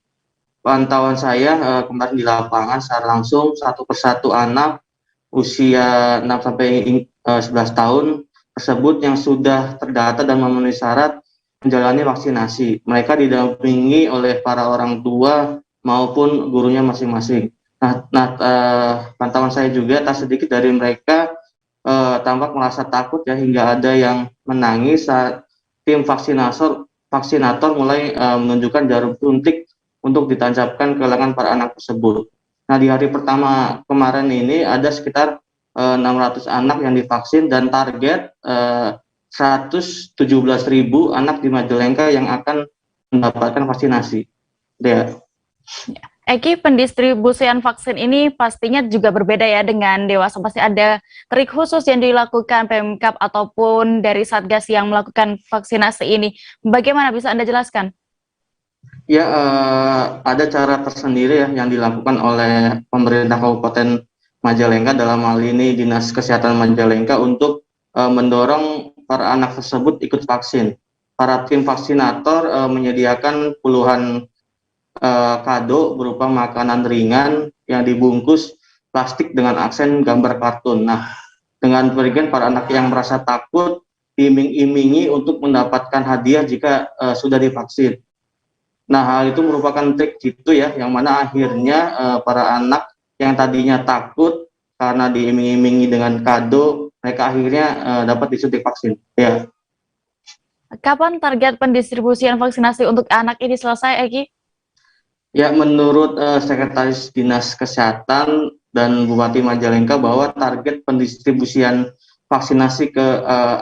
Pantauan saya kemarin di lapangan secara langsung, satu persatu anak usia 6 sampai 11 tahun tersebut yang sudah terdata dan memenuhi syarat menjalani vaksinasi. Mereka didampingi oleh para orang tua maupun gurunya masing-masing. Pantauan saya juga tak sedikit dari mereka tampak merasa takut ya, hingga ada yang menangis saat tim vaksinator mulai menunjukkan jarum suntik untuk ditancapkan ke lengan para anak tersebut. Nah, di hari pertama kemarin ini ada sekitar 600 anak yang divaksin dan target 117.000 anak di Majalengka yang akan mendapatkan vaksinasi. Dea. Eki, pendistribusian vaksin ini pastinya juga berbeda ya dengan dewasa. Pasti ada trik khusus yang dilakukan Pemkab ataupun dari Satgas yang melakukan vaksinasi ini. Bagaimana bisa Anda jelaskan? Ya, ada cara tersendiri ya yang dilakukan oleh pemerintah Kabupaten Majalengka, dalam hal ini Dinas Kesehatan Majalengka, untuk mendorong para anak tersebut ikut vaksin. Para tim vaksinator menyediakan puluhan kado berupa makanan ringan yang dibungkus plastik dengan aksen gambar kartun. Nah, dengan demikian para anak yang merasa takut diiming-imingi untuk mendapatkan hadiah jika sudah divaksin. Nah, hal itu merupakan trik jitu ya, yang mana akhirnya para anak yang tadinya takut karena diiming-imingi dengan kado, mereka akhirnya dapat disuntik vaksin. Ya. Kapan target pendistribusian vaksinasi untuk anak ini selesai, Eki? Ya, menurut Sekretaris Dinas Kesehatan dan Bupati Majalengka bahwa target pendistribusian vaksinasi ke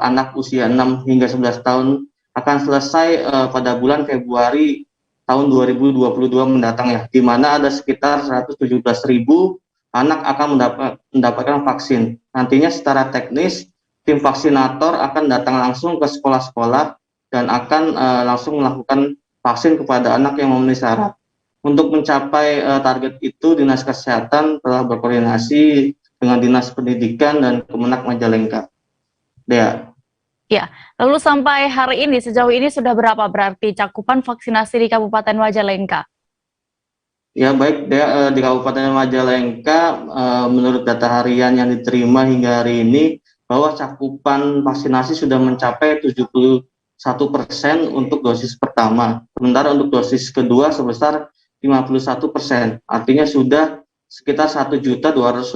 anak usia 6 hingga 11 tahun akan selesai pada bulan Februari tahun 2022 mendatang ya, di mana ada sekitar 117.000 anak akan mendapatkan vaksin. Nantinya secara teknis, tim vaksinator akan datang langsung ke sekolah-sekolah dan akan langsung melakukan vaksin kepada anak yang memenuhi syarat. Untuk mencapai target itu, Dinas Kesehatan telah berkoordinasi dengan Dinas Pendidikan dan Kemenak Majalengka. Dea. Ya, lalu sampai hari ini, sejauh ini sudah berapa berarti cakupan vaksinasi di Kabupaten Majalengka? Ya baik, Dea, di Kabupaten Majalengka, menurut data harian yang diterima hingga hari ini, bahwa cakupan vaksinasi sudah mencapai 71% untuk dosis pertama. Sementara untuk dosis kedua sebesar 51%, artinya sudah sekitar 1.284.523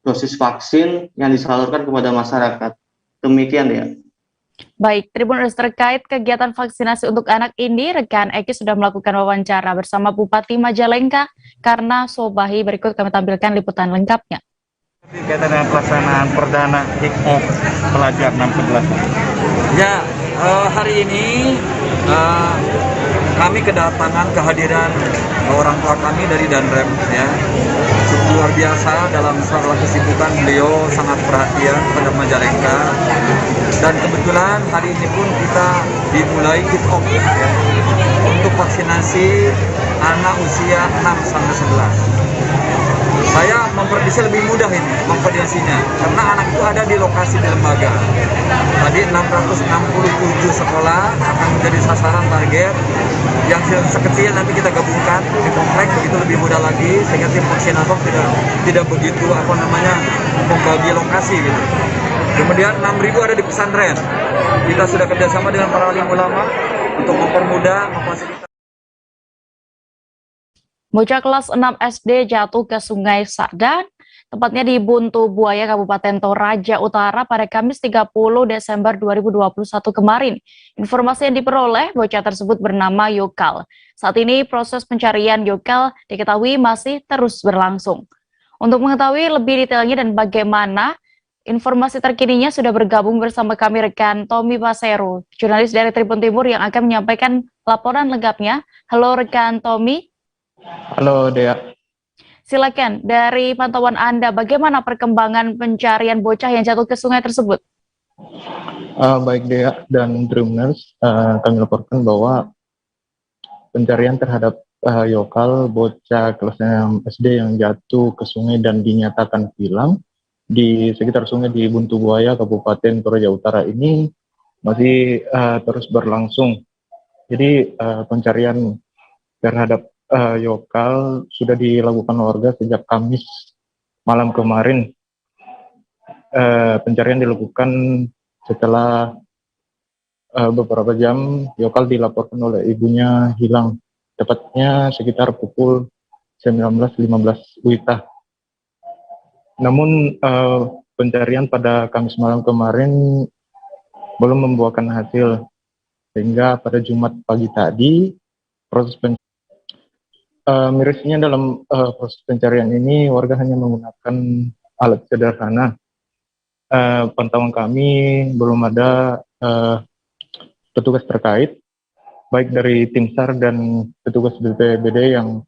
dosis vaksin yang disalurkan kepada masyarakat. Demikian ya. Baik, Tribuners, terkait kegiatan vaksinasi untuk anak ini, rekan Eki sudah melakukan wawancara bersama Bupati Majalengka karena Sobahi. Berikut kami tampilkan liputan lengkapnya. Berkaitan dengan pelaksanaan perdana kick-off pelajar 6-11. Ya, hari ini kami kedatangan kehadiran orang tua kami dari Danrem ya. Luar biasa dalam segala kesibukan beliau sangat perhatian pada Majalengka, dan kebetulan hari ini pun kita dimulai kick off ya, untuk vaksinasi anak usia 6-11. Saya memprediksi lebih mudah ini mempredisinya karena anak itu ada di lokasi di lembaga. Tadi 667 sekolah akan menjadi sasaran target. Yang sekecil nanti kita gabungkan di kompleks, begitu lebih mudah lagi sehingga tim vaksinator tidak begitu membagi lokasi gitu. Kemudian 6.000 ada di pesantren. Kita sudah kerjasama dengan para alim ulama untuk mempermudah, memfasilitasi. Bocah kelas 6 SD jatuh ke Sungai Sardan, tepatnya di Buntu Buaya, Kabupaten Toraja Utara pada Kamis 30 Desember 2021 kemarin. Informasi yang diperoleh, bocah tersebut bernama Yokal. Saat ini proses pencarian Yokal diketahui masih terus berlangsung. Untuk mengetahui lebih detailnya dan bagaimana informasi terkininya, sudah bergabung bersama kami rekan Tommy Pasero, jurnalis dari Tribun Timur yang akan menyampaikan laporan lengkapnya. Halo rekan Tommy. Halo Dea. Silakan, dari pantauan Anda, bagaimana perkembangan pencarian bocah yang jatuh ke sungai tersebut? Baik Dea dan Tribuners, kami laporkan bahwa pencarian terhadap Yokal, bocah kelas 6 SD yang jatuh ke sungai dan dinyatakan hilang di sekitar sungai di Buntu Buaya, Kabupaten Toraja Utara ini masih terus berlangsung. Jadi pencarian terhadap Yokal sudah dilakukan warga sejak Kamis malam kemarin. Pencarian dilakukan setelah beberapa jam. Yokal dilaporkan oleh ibunya hilang, tepatnya sekitar pukul 19.15 WITA. Namun pencarian pada Kamis malam kemarin belum membuahkan hasil, sehingga pada Jumat pagi tadi proses mirisnya dalam proses pencarian ini warga hanya menggunakan alat sederhana. Pantauan kami belum ada petugas terkait baik dari tim SAR dan petugas BPBD yang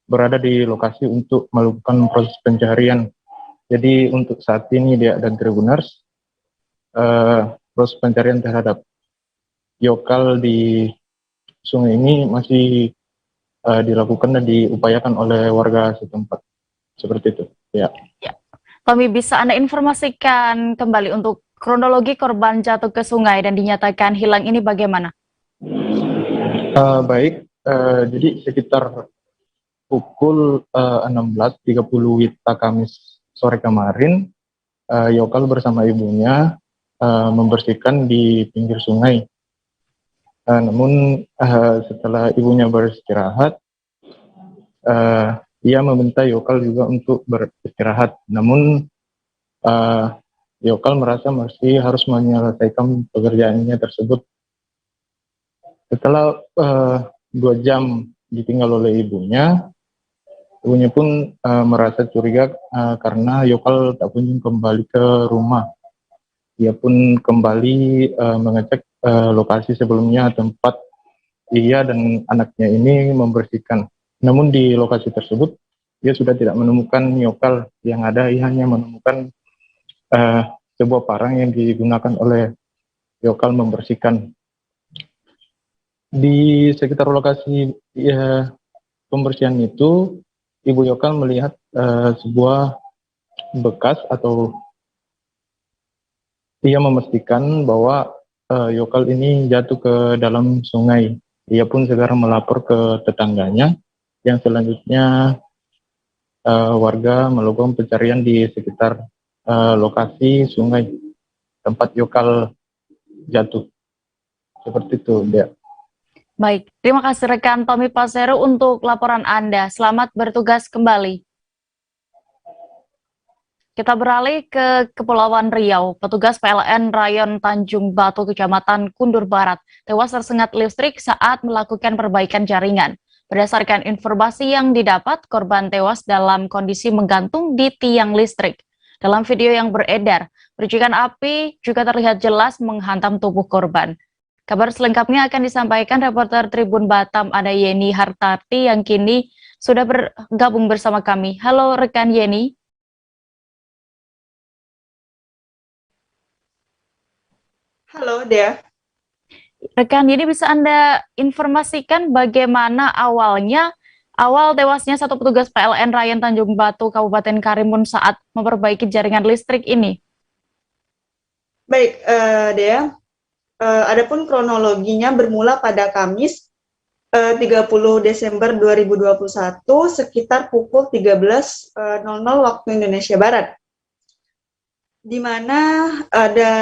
berada di lokasi untuk melakukan proses pencarian. Jadi untuk saat ini Dea dan Tribuners, proses pencarian terhadap yokal di sungai ini masih dilakukan dan diupayakan oleh warga setempat. Seperti itu. Ya. Tommy, bisa Anda informasikan kembali untuk kronologi korban jatuh ke sungai dan dinyatakan hilang ini bagaimana? Baik, jadi sekitar pukul 16.30 WITA Kamis sore kemarin, yokal bersama ibunya membersihkan di pinggir sungai. Namun setelah ibunya beristirahat, ia meminta yokal juga untuk beristirahat. Namun yokal merasa masih harus menyelesaikan pekerjaannya tersebut. Setelah 2 jam ditinggal oleh ibunya pun merasa curiga karena yokal tak kunjung kembali ke rumah. Ia pun kembali mengecek lokasi sebelumnya tempat ia dan anaknya ini membersihkan. Namun di lokasi tersebut ia sudah tidak menemukan yokal, yang ada ia hanya menemukan sebuah parang yang digunakan oleh yokal membersihkan. Di sekitar lokasi pembersihan itu, ibu yokal melihat sebuah bekas atau ia memastikan bahwa yokal ini jatuh ke dalam sungai. Ia pun segera melapor ke tetangganya, yang selanjutnya warga melakukan pencarian di sekitar lokasi sungai tempat yokal jatuh. Seperti itu, Dea. Baik, terima kasih rekan Tommy Pasero untuk laporan Anda. Selamat bertugas kembali. Kita beralih ke Kepulauan Riau. Petugas PLN Rayon Tanjung Batu, Kecamatan Kundur Barat, tewas tersengat listrik saat melakukan perbaikan jaringan. Berdasarkan informasi yang didapat, korban tewas dalam kondisi menggantung di tiang listrik. Dalam video yang beredar, percikan api juga terlihat jelas menghantam tubuh korban. Kabar selengkapnya akan disampaikan reporter Tribun Batam, ada Yeni Hartarti yang kini sudah bergabung bersama kami. Halo rekan Yeni. Halo Dea. Rekan Yeni, bisa Anda informasikan bagaimana awal tewasnya satu petugas PLN Rayon Tanjung Batu, Kabupaten Karimun saat memperbaiki jaringan listrik ini? Baik, Dea. Adapun kronologinya bermula pada Kamis 30 Desember 2021 sekitar pukul 13.00 waktu Indonesia Barat, di mana ada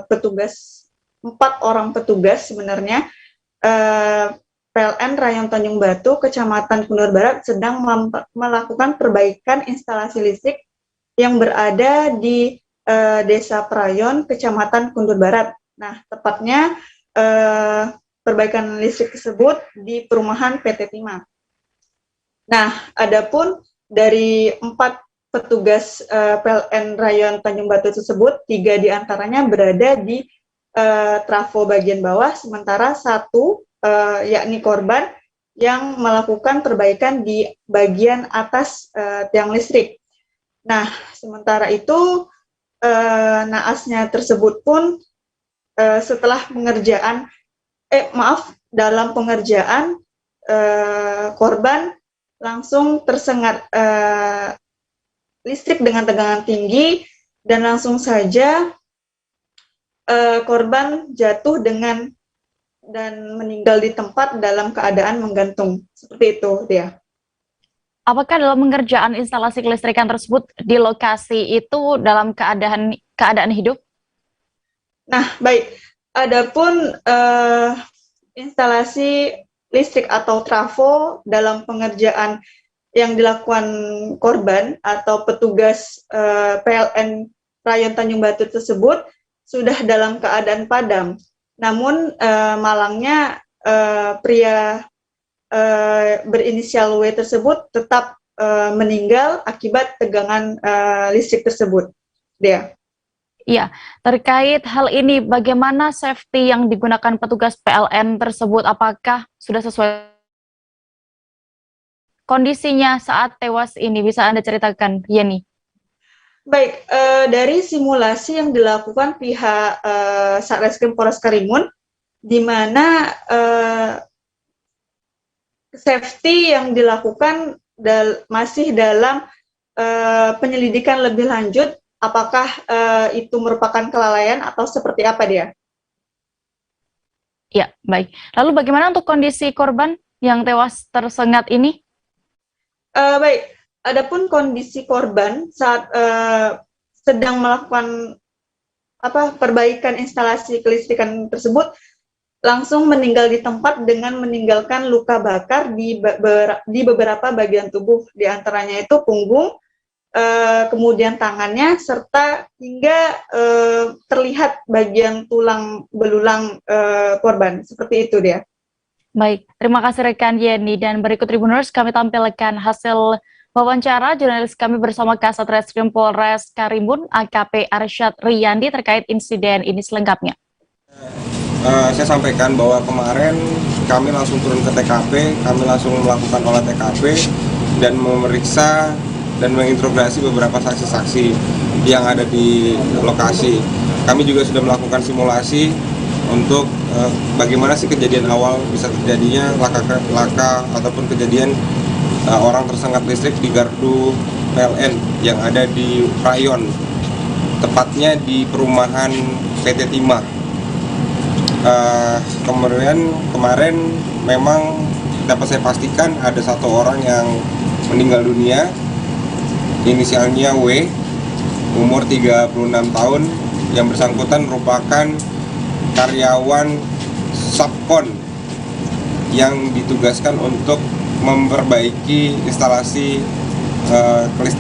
petugas, 4 orang petugas sebenarnya, PLN Rayon Tanjung Batu, Kecamatan Kundur Barat sedang melakukan perbaikan instalasi listrik yang berada di Desa Prayon, Kecamatan Kundur Barat. Nah, tepatnya perbaikan listrik tersebut di perumahan PT Timah. Nah, adapun dari 4 petugas PLN Rayon Tanjung Batu tersebut, 3 diantaranya berada di trafo bagian bawah, sementara 1 yakni korban yang melakukan perbaikan di bagian atas tiang listrik. Nah, sementara itu naasnya tersebut pun setelah dalam pengerjaan korban langsung tersengat listrik dengan tegangan tinggi dan langsung saja korban jatuh dan meninggal di tempat dalam keadaan menggantung. Seperti itu, Dia. Apakah dalam pengerjaan instalasi kelistrikan tersebut di lokasi itu dalam keadaan hidup? Nah, baik. Adapun instalasi listrik atau trafo dalam pengerjaan yang dilakukan korban atau petugas PLN Rayon Tanjung Batu tersebut sudah dalam keadaan padam. Namun malangnya pria berinisial W tersebut tetap meninggal akibat tegangan listrik tersebut. Dia. Iya, terkait hal ini, bagaimana safety yang digunakan petugas PLN tersebut? Apakah sudah sesuai kondisinya saat tewas ini? Bisa Anda ceritakan, Yeni? Baik, dari simulasi yang dilakukan pihak Satreskrim Polres Karimun, di mana safety yang dilakukan masih dalam penyelidikan lebih lanjut. Apakah itu merupakan kelalaian atau seperti apa dia? Ya, baik. Lalu bagaimana untuk kondisi korban yang tewas tersengat ini? Baik, adapun kondisi korban saat sedang melakukan perbaikan instalasi kelistrikan tersebut, langsung meninggal di tempat dengan meninggalkan luka bakar di beberapa bagian tubuh, diantaranya itu punggung, kemudian tangannya, serta hingga terlihat bagian tulang belulang korban. Seperti itu dia. Baik, terima kasih rekan Yeni. Dan berikut Tribuners, kami tampilkan hasil wawancara jurnalis kami bersama Kasat Reskrim Polres Karimun, AKP Arsyad Riyandi, terkait insiden ini selengkapnya. Saya sampaikan bahwa kemarin kami langsung turun ke TKP, kami langsung melakukan olah TKP dan memeriksa dan menginterogasi beberapa saksi-saksi yang ada di lokasi. Kami juga sudah melakukan simulasi untuk bagaimana sih kejadian awal bisa terjadinya laka ataupun kejadian orang tersengat listrik di gardu PLN yang ada di Rayon, tepatnya di perumahan PT Timah. Kemarin memang dapat saya pastikan ada satu orang yang meninggal dunia, inisialnya W, umur 36 tahun, yang bersangkutan merupakan karyawan Subkon yang ditugaskan untuk memperbaiki instalasi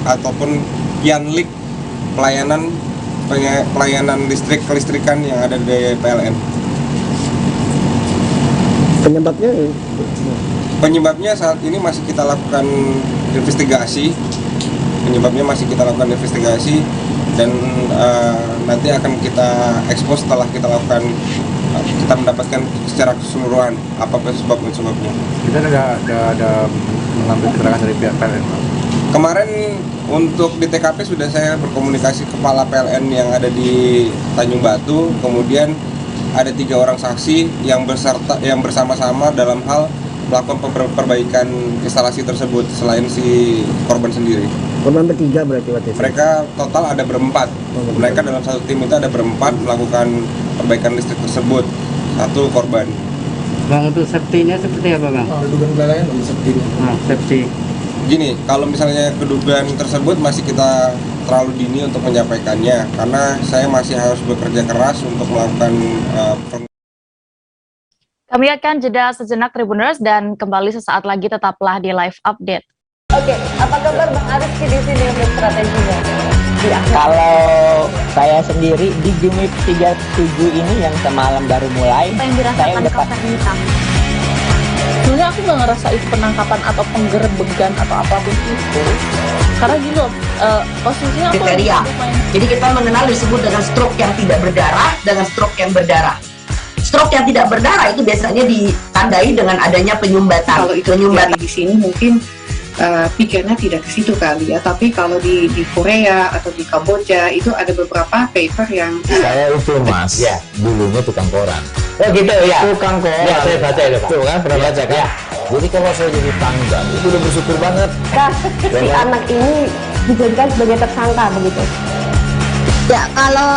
ataupun pianlik pelayanan listrik kelistrikan yang ada di PLN. Penyebabnya saat ini masih kita lakukan investigasi. Dan nanti akan kita ekspos setelah kita mendapatkan secara keseluruhan apa sebabnya. Kita ada mengambil keterangan dari pihak PLN. Kemarin untuk di TKP sudah saya berkomunikasi kepala PLN yang ada di Tanjung Batu, kemudian ada 3 orang saksi yang bersama-sama dalam hal melakukan perbaikan instalasi tersebut selain si korban sendiri. Korban bertiga berarti waktu itu? Mereka total ada berempat. Mereka dalam satu tim itu ada berempat melakukan perbaikan listrik tersebut. 1 korban. Bang, untuk safety-nya seperti apa, Bang? Dugaan kelalaian untuk safety-nya. Safety. Gini, kalau misalnya kedugaan tersebut masih kita terlalu dini untuk menyampaikannya, karena saya masih harus bekerja keras untuk melakukan Kami akan jeda sejenak Tribuners dan kembali sesaat lagi, tetaplah di live update. Oke, apa kabar Bang Arif di sini untuk strateginya? Ya, kalau saya sendiri di Gumip 37 ini yang semalam baru mulai, Apa yang dirasakan Kapten Hitam? Sebenarnya aku nggak ngerasa itu penangkapan atau penggerbegan atau apapun itu. Karena gini loh, posisinya aku kriteria. Jadi kita mengenal disebut dengan stroke yang tidak berdarah dengan stroke yang berdarah. Stroke yang tidak berdarah itu biasanya ditandai dengan adanya penyumbatan. Kalau itu terjadi di sini mungkin pikirnya tidak ke situ kali ya, tapi kalau di Korea atau di Kamboja itu ada beberapa paper yang saya itu mas, ya dulunya tukang koran. Oh gitu ya, tukang koran. Ya saya baca itu Pak. Tuh kan pernah baca kan? Jadi kalau saya jadi tanggal itu udah bersyukur banget. Si anak ini dijadikan sebagai tersangka begitu. Ya, kalau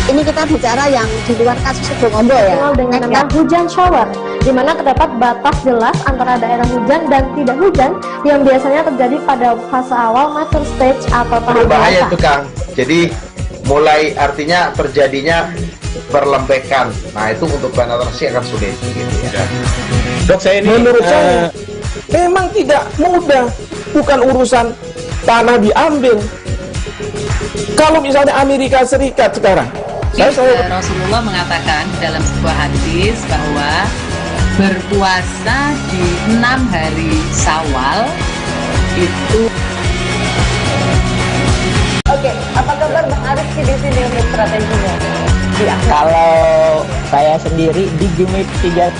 ini kita bicara yang di luar kasus Sebongombo ya, dengan nama hujan shower, di mana terdapat batas jelas antara daerah hujan dan tidak hujan yang biasanya terjadi pada fase awal master stage atau tahap berbahaya itu Kang. Jadi mulai artinya terjadinya perlembekan. Nah itu untuk penetrasi akan sulit. Gitu, ya. Dok, saya ini menurut saya memang tidak mudah, bukan urusan tanah diambil. Kalau misalnya Amerika Serikat sekarang, Rasulullah mengatakan dalam sebuah hadis bahwa berpuasa di 6 hari Syawal itu. Oke, apa kabar Bang Arif di sini strateginya? Kalau saya sendiri di Gimik 37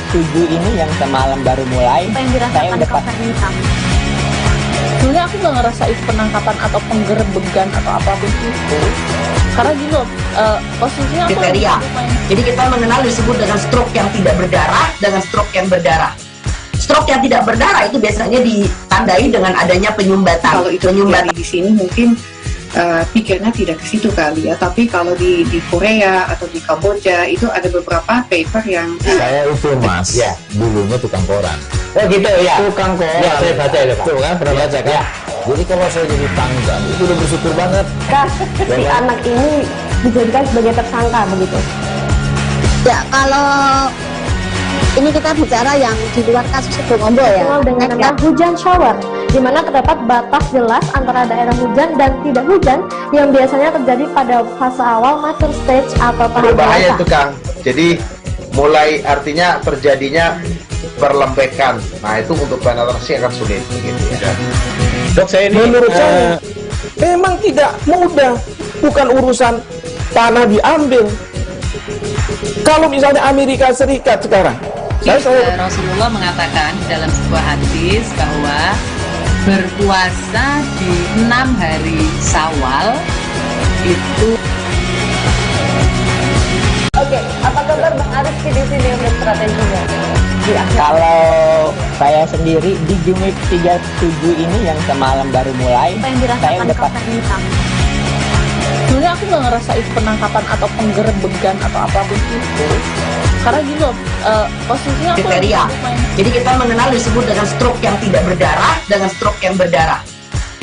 ini yang semalam baru mulai, saya udah sebenarnya aku nggak ngerasa itu penangkapan atau penggerebegan atau apapun itu, karena gini loh, posisinya aku kriteria. Jadi kita mengenal disebut dengan stroke yang tidak berdarah dengan stroke yang berdarah. Stroke yang tidak berdarah itu biasanya ditandai dengan adanya penyumbatan. Kalau itu terjadi di sini mungkin pikirnya tidak ke situ kali ya, tapi kalau di Korea atau di Kamboja itu ada beberapa paper yang saya itu mas, ya dulunya tukang koran. Oh gitu ya, tukang koran. Ya saya baca ya Pak. Tuh kan pernah baca kan? Ya. Jadi kalau saya jadi tanggal itu udah bersyukur banget. Si anak ini dijadikan sebagai tersangka begitu. Ya kalau ini kita bicara yang di luar kasus Situbondo ya, dengan nama hujan shower, di mana terdapat batas jelas antara daerah hujan dan tidak hujan yang biasanya terjadi pada fase awal mature stage atau tahap berbahaya itu Kang. Jadi mulai artinya terjadinya perlembekan. Nah itu untuk penetrasi akan sulit gitu ya. Dok saya ini menurut saya memang tidak mudah, bukan urusan tanah diambil. Kalau misalnya Amerika Serikat sekarang, Rasulullah mengatakan dalam sebuah hadis bahwa berpuasa di 6 hari Syawal itu. Oke, apa kabar Bang Arief di sini untuk strateginya? Kalau saya sendiri di Gimik 37 ini yang semalam baru mulai, saya udah sebenarnya aku nggak ngerasa itu penangkapan atau penggerebegan atau apapun itu, karena gini loh, posisinya aku kriteria. Jadi kita mengenal disebut dengan stroke yang tidak berdarah dengan stroke yang berdarah.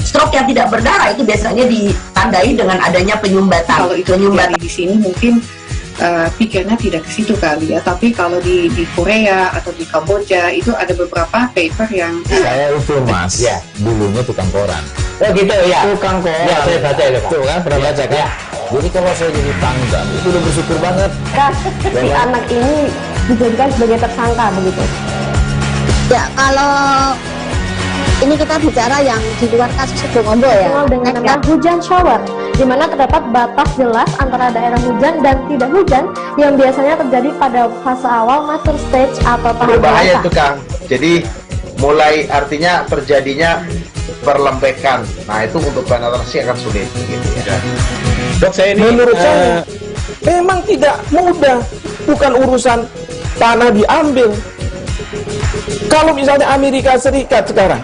Stroke yang tidak berdarah itu biasanya ditandai dengan adanya penyumbatan. Kalau itu terjadi di sini mungkin pikirnya tidak ke situ kali ya, tapi kalau di Korea atau di Kamboja itu ada beberapa paper yang saya itu mas, ya dulunya tukang koran. Oh gitu ya, tukang koran. Ya saya baca ya Pak. Tuh kan pernah baca kan? Ya. Jadi kalau saya jadi tanggal itu udah bersyukur banget. Si anak ini dijadikan sebagai tersangka begitu. Ya kalau ini kita bicara yang di luar kasus Situbondo ya, dengan nama hujan shower, di mana terdapat batas jelas antara daerah hujan dan tidak hujan yang biasanya terjadi pada fase awal mature stage atau tahap berbahaya itu Kang. Jadi mulai artinya terjadinya perlembekan. Nah itu untuk penetrasi akan sulit gitu ya. Dok saya ini menurut saya memang tidak mudah, bukan urusan tanah diambil. Kalau misalnya Amerika Serikat sekarang,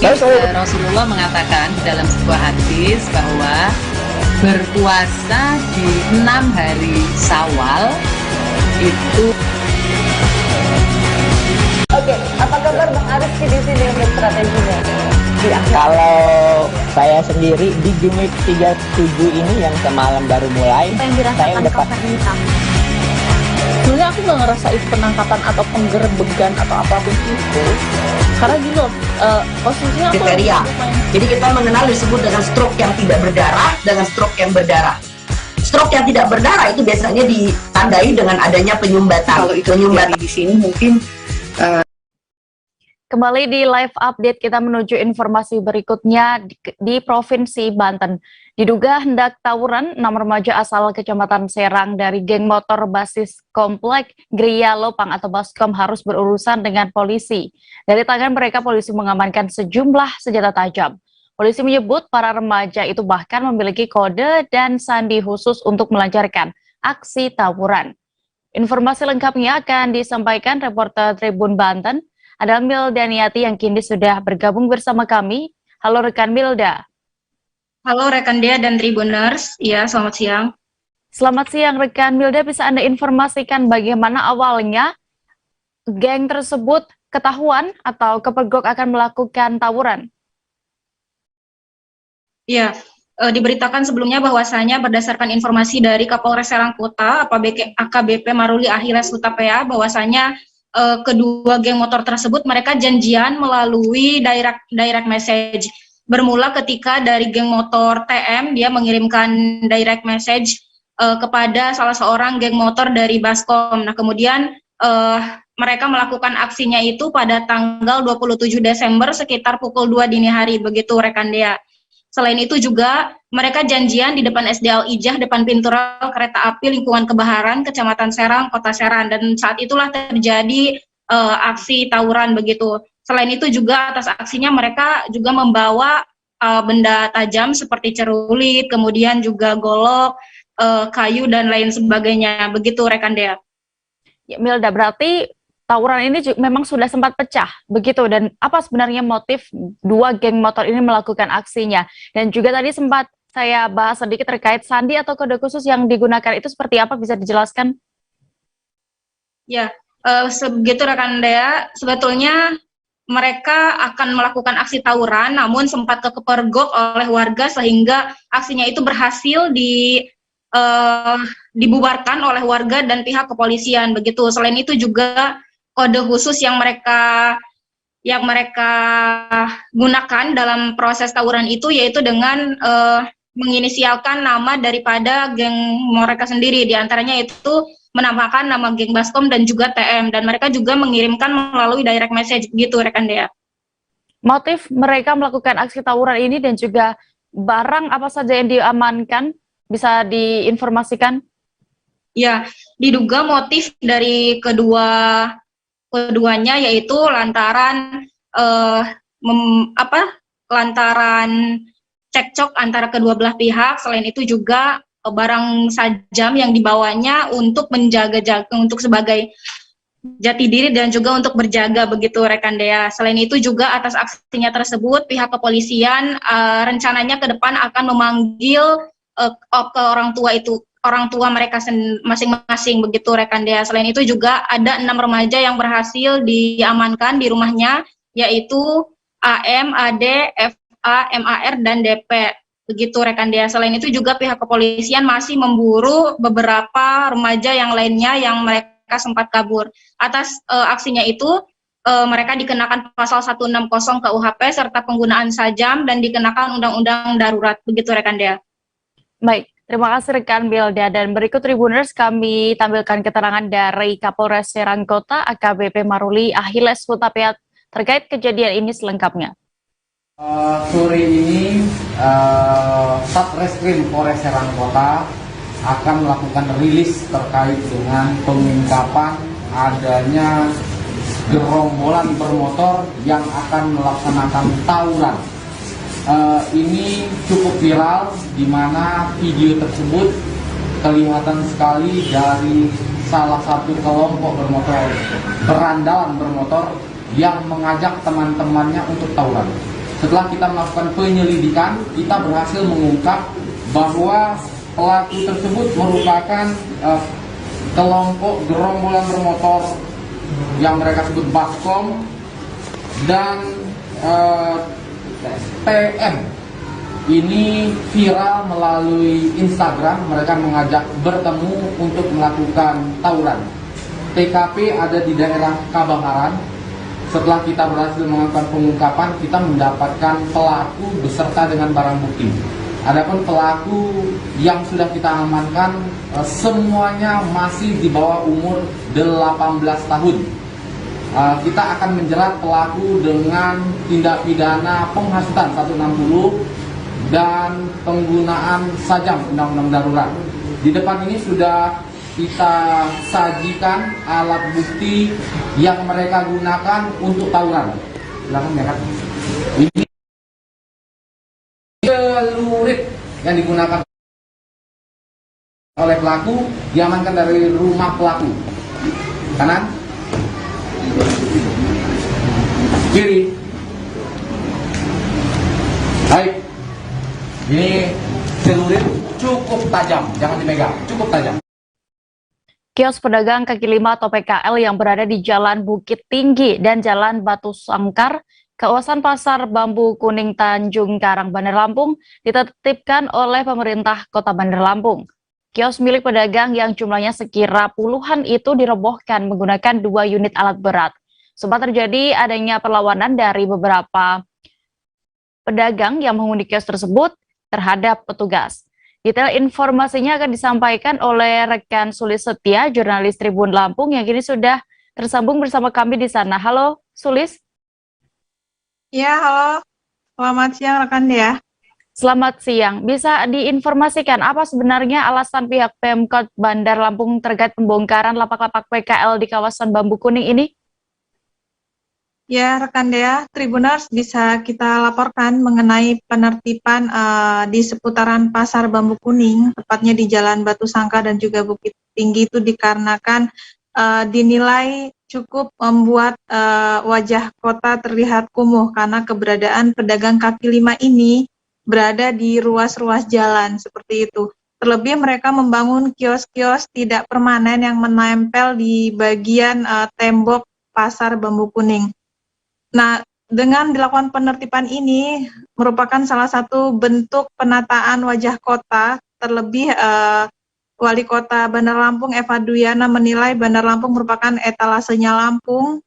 Rasulullah mengatakan dalam sebuah hadis bahwa berpuasa di 6 hari Syawal itu. Oke, apa kabar Bang Arief di sini untuk strateginya? Kalau saya sendiri di Gimik 37 ini yang semalam baru mulai, saya udah sebenarnya aku nggak ngerasa itu penangkapan atau penggerebegan atau apapun itu, karena gini loh, posisinya aku kriteria. Jadi kita mengenal disebut dengan stroke yang tidak berdarah dengan stroke yang berdarah. Stroke yang tidak berdarah itu biasanya ditandai dengan adanya penyumbatan. Kalau itu terjadi di sini mungkin Kembali di live update, kita menuju informasi berikutnya di Provinsi Banten. Diduga hendak tawuran, 6 remaja asal Kecamatan Serang dari geng motor basis komplek Gria Lopang atau Baskom harus berurusan dengan polisi. Dari tangan mereka, polisi mengamankan sejumlah senjata tajam. Polisi menyebut para remaja itu bahkan memiliki kode dan sandi khusus untuk melancarkan aksi tawuran. Informasi lengkapnya akan disampaikan reporter Tribun Banten, ada Milda Niati yang kini sudah bergabung bersama kami. Halo rekan Milda. Halo rekan Dea dan Tribuners, ya selamat siang. Selamat siang rekan Milda, bisa Anda informasikan bagaimana awalnya geng tersebut ketahuan atau kepergok akan melakukan tawuran? Ya, diberitakan sebelumnya bahwasanya berdasarkan informasi dari Kapolres Serang Kota, AKBP Maruli Ahiles Hutapea, bahwasanya kedua geng motor tersebut mereka janjian melalui direct message. Bermula ketika dari geng motor TM dia mengirimkan direct message kepada salah seorang geng motor dari Baskom. Nah, kemudian mereka melakukan aksinya itu pada tanggal 27 Desember sekitar pukul 2 dini hari, begitu rekan Dea. Selain itu juga mereka janjian di depan SD Al-Ijah, depan pintu rel kereta api lingkungan Kebaharan, Kecamatan Serang, Kota Serang, dan saat itulah terjadi aksi tawuran begitu. Selain itu juga atas aksinya mereka juga membawa benda tajam seperti celurit, kemudian juga golok, kayu dan lain sebagainya. Begitu rekan Dea. Ya, Milda, berarti tawuran ini memang sudah sempat pecah, begitu, dan apa sebenarnya motif dua geng motor ini melakukan aksinya? Dan juga tadi sempat saya bahas sedikit terkait sandi atau kode khusus yang digunakan itu seperti apa, bisa dijelaskan? Ya, sebegitu rekan Dea, sebetulnya mereka akan melakukan aksi tawuran, namun sempat kepergok oleh warga sehingga aksinya itu berhasil dibubarkan oleh warga dan pihak kepolisian, begitu. Selain itu juga kode khusus yang mereka gunakan dalam proses tawuran itu yaitu dengan menginisialkan nama daripada geng mereka sendiri, diantaranya itu menambahkan nama geng Baskom dan juga TM, dan mereka juga mengirimkan melalui direct message gitu rekan Dea. Motif mereka melakukan aksi tawuran ini dan juga barang apa saja yang diamankan bisa diinformasikan? Ya, diduga motif dari keduanya yaitu lantaran lantaran cekcok antara kedua belah pihak. Selain itu juga barang sajam yang dibawanya untuk untuk sebagai jati diri dan juga untuk berjaga begitu rekan Dea. Selain itu juga atas aksinya tersebut pihak kepolisian rencananya ke depan akan memanggil ke orang tua mereka masing-masing begitu rekan Dea. Selain itu juga ada 6 remaja yang berhasil diamankan di rumahnya, yaitu AM, AD, FA, MAR, dan DP begitu rekan Dea. Selain itu juga pihak kepolisian masih memburu beberapa remaja yang lainnya yang mereka sempat kabur. Atas aksinya itu mereka dikenakan pasal 160 KUHP serta penggunaan sajam dan dikenakan undang-undang darurat begitu rekan Dea. Baik, terima kasih rekan Milda, dan berikut Tribuners kami tampilkan keterangan dari Kapolres Serang Kota AKBP Maruli Achilles Hutapea terkait kejadian ini selengkapnya. Sore ini Satreskrim Polres Serang Kota akan melakukan rilis terkait dengan pengungkapan adanya gerombolan bermotor yang akan melaksanakan tawuran. Ini cukup viral, di mana video tersebut kelihatan sekali dari salah satu kelompok bermotor, berandalan bermotor yang mengajak teman-temannya untuk tawuran. Setelah kita melakukan penyelidikan, kita berhasil mengungkap bahwa pelaku tersebut merupakan kelompok gerombolan bermotor yang mereka sebut Baskom dan TM. Ini viral melalui Instagram, mereka mengajak bertemu untuk melakukan tawuran. TKP ada di daerah Kabaharan. Setelah kita berhasil melakukan pengungkapan, kita mendapatkan pelaku beserta dengan barang bukti. Adapun pelaku yang sudah kita amankan semuanya masih di bawah umur 18 tahun. Kita akan menjerat pelaku dengan tindak pidana penghasutan 160 dan penggunaan sajam undang-undang darurat. Di depan ini sudah kita sajikan alat bukti yang mereka gunakan untuk tawuran. Silakan lihat. Ini celurit yang digunakan oleh pelaku, diamankan dari rumah pelaku. Kanan, kiri. Baik. Ini celurit cukup tajam, jangan dipegang, cukup tajam. Kios pedagang kaki lima atau PKL yang berada di Jalan Bukit Tinggi dan Jalan Batu Sangkar, kawasan Pasar Bambu Kuning Tanjung Karang, Bandar Lampung, ditertibkan oleh pemerintah Kota Bandar Lampung. Kios milik pedagang yang jumlahnya sekira puluhan itu dirobohkan menggunakan 2 unit alat berat. Sempat terjadi adanya perlawanan dari beberapa pedagang yang menghuni kios tersebut terhadap petugas. Detail informasinya akan disampaikan oleh rekan Sulis Setia, jurnalis Tribun Lampung yang kini sudah tersambung bersama kami di sana. Halo, Sulis. Ya, halo. Selamat siang rekan ya. Selamat siang. Bisa diinformasikan apa sebenarnya alasan pihak Pemkot Bandar Lampung terkait pembongkaran lapak-lapak PKL di kawasan Bambu Kuning ini? Ya, rekan Dea, Tribuners bisa kita laporkan mengenai penertiban di seputaran Pasar Bambu Kuning, tepatnya di Jalan Batu Sangka dan juga Bukit Tinggi itu dikarenakan dinilai cukup membuat wajah kota terlihat kumuh karena keberadaan pedagang kaki lima ini berada di ruas-ruas jalan seperti itu. Terlebih mereka membangun kios-kios tidak permanen yang menempel di bagian tembok Pasar Bambu Kuning. Nah, dengan dilakukan penertiban ini merupakan salah satu bentuk penataan wajah kota, terlebih Wali Kota Bandar Lampung Eva Duyana menilai Bandar Lampung merupakan etalasenya Lampung,